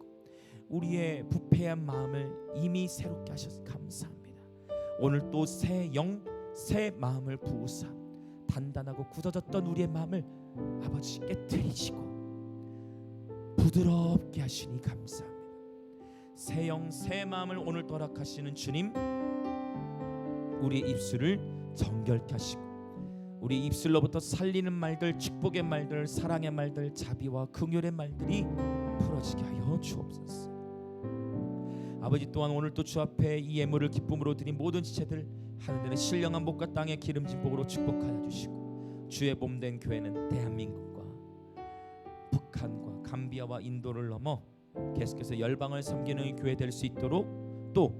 우리의 부패한 마음을 이미 새롭게 하셔서 감사합니다. 오늘 또 새 영, 새 마음을 부으사 단단하고 굳어졌던 우리의 마음을 아버지 깨트리시고 부드럽게 하시니 감사합니다. 새 영, 새 마음을 오늘 허락하시는 주님, 우리의 입술을 정결케 하시고 우리 입술로부터 살리는 말들, 축복의 말들, 사랑의 말들, 자비와 긍휼의 말들이 풀어지게 하여 주옵소서. 아버지 또한 오늘 또 주 앞에 이 예물을 기쁨으로 드린 모든 지체들 하는 데는 신령한 복과 땅의 기름진 복으로 축복하여 주시고, 주의 몸된 교회는 대한민국과 북한과 감비아와 인도를 넘어 계속해서 열방을 섬기는 교회 될 수 있도록, 또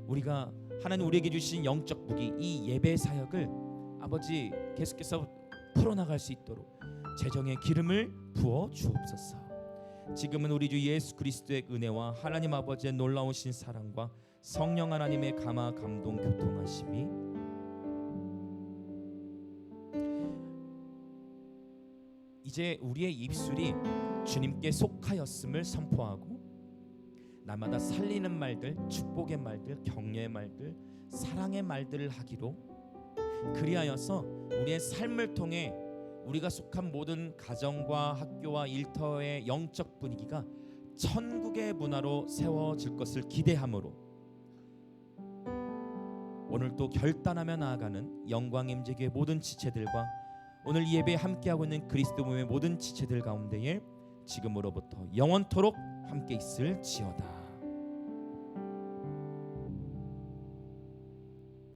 우리가 하나님 우리에게 주신 영적 무기 이 예배 사역을 아버지 계속해서 풀어나갈 수 있도록 재정의 기름을 부어 주옵소서. 지금은 우리 주 예수 그리스도의 은혜와 하나님 아버지의 놀라우신 사랑과 성령 하나님의 감화 감동 교통하심이 이제 우리의 입술이 주님께 속하였음을 선포하고 날마다 살리는 말들, 축복의 말들, 격려의 말들, 사랑의 말들을 하기로, 그리하여서 우리의 삶을 통해 우리가 속한 모든 가정과 학교와 일터의 영적 분위기가 천국의 문화로 세워질 것을 기대함으로 오늘 또 결단하며 나아가는 영광의 임재교회 모든 지체들과 오늘 이 예배에 함께하고 있는 그리스도 몸의 모든 지체들 가운데에 지금으로부터 영원토록 함께 있을지어다.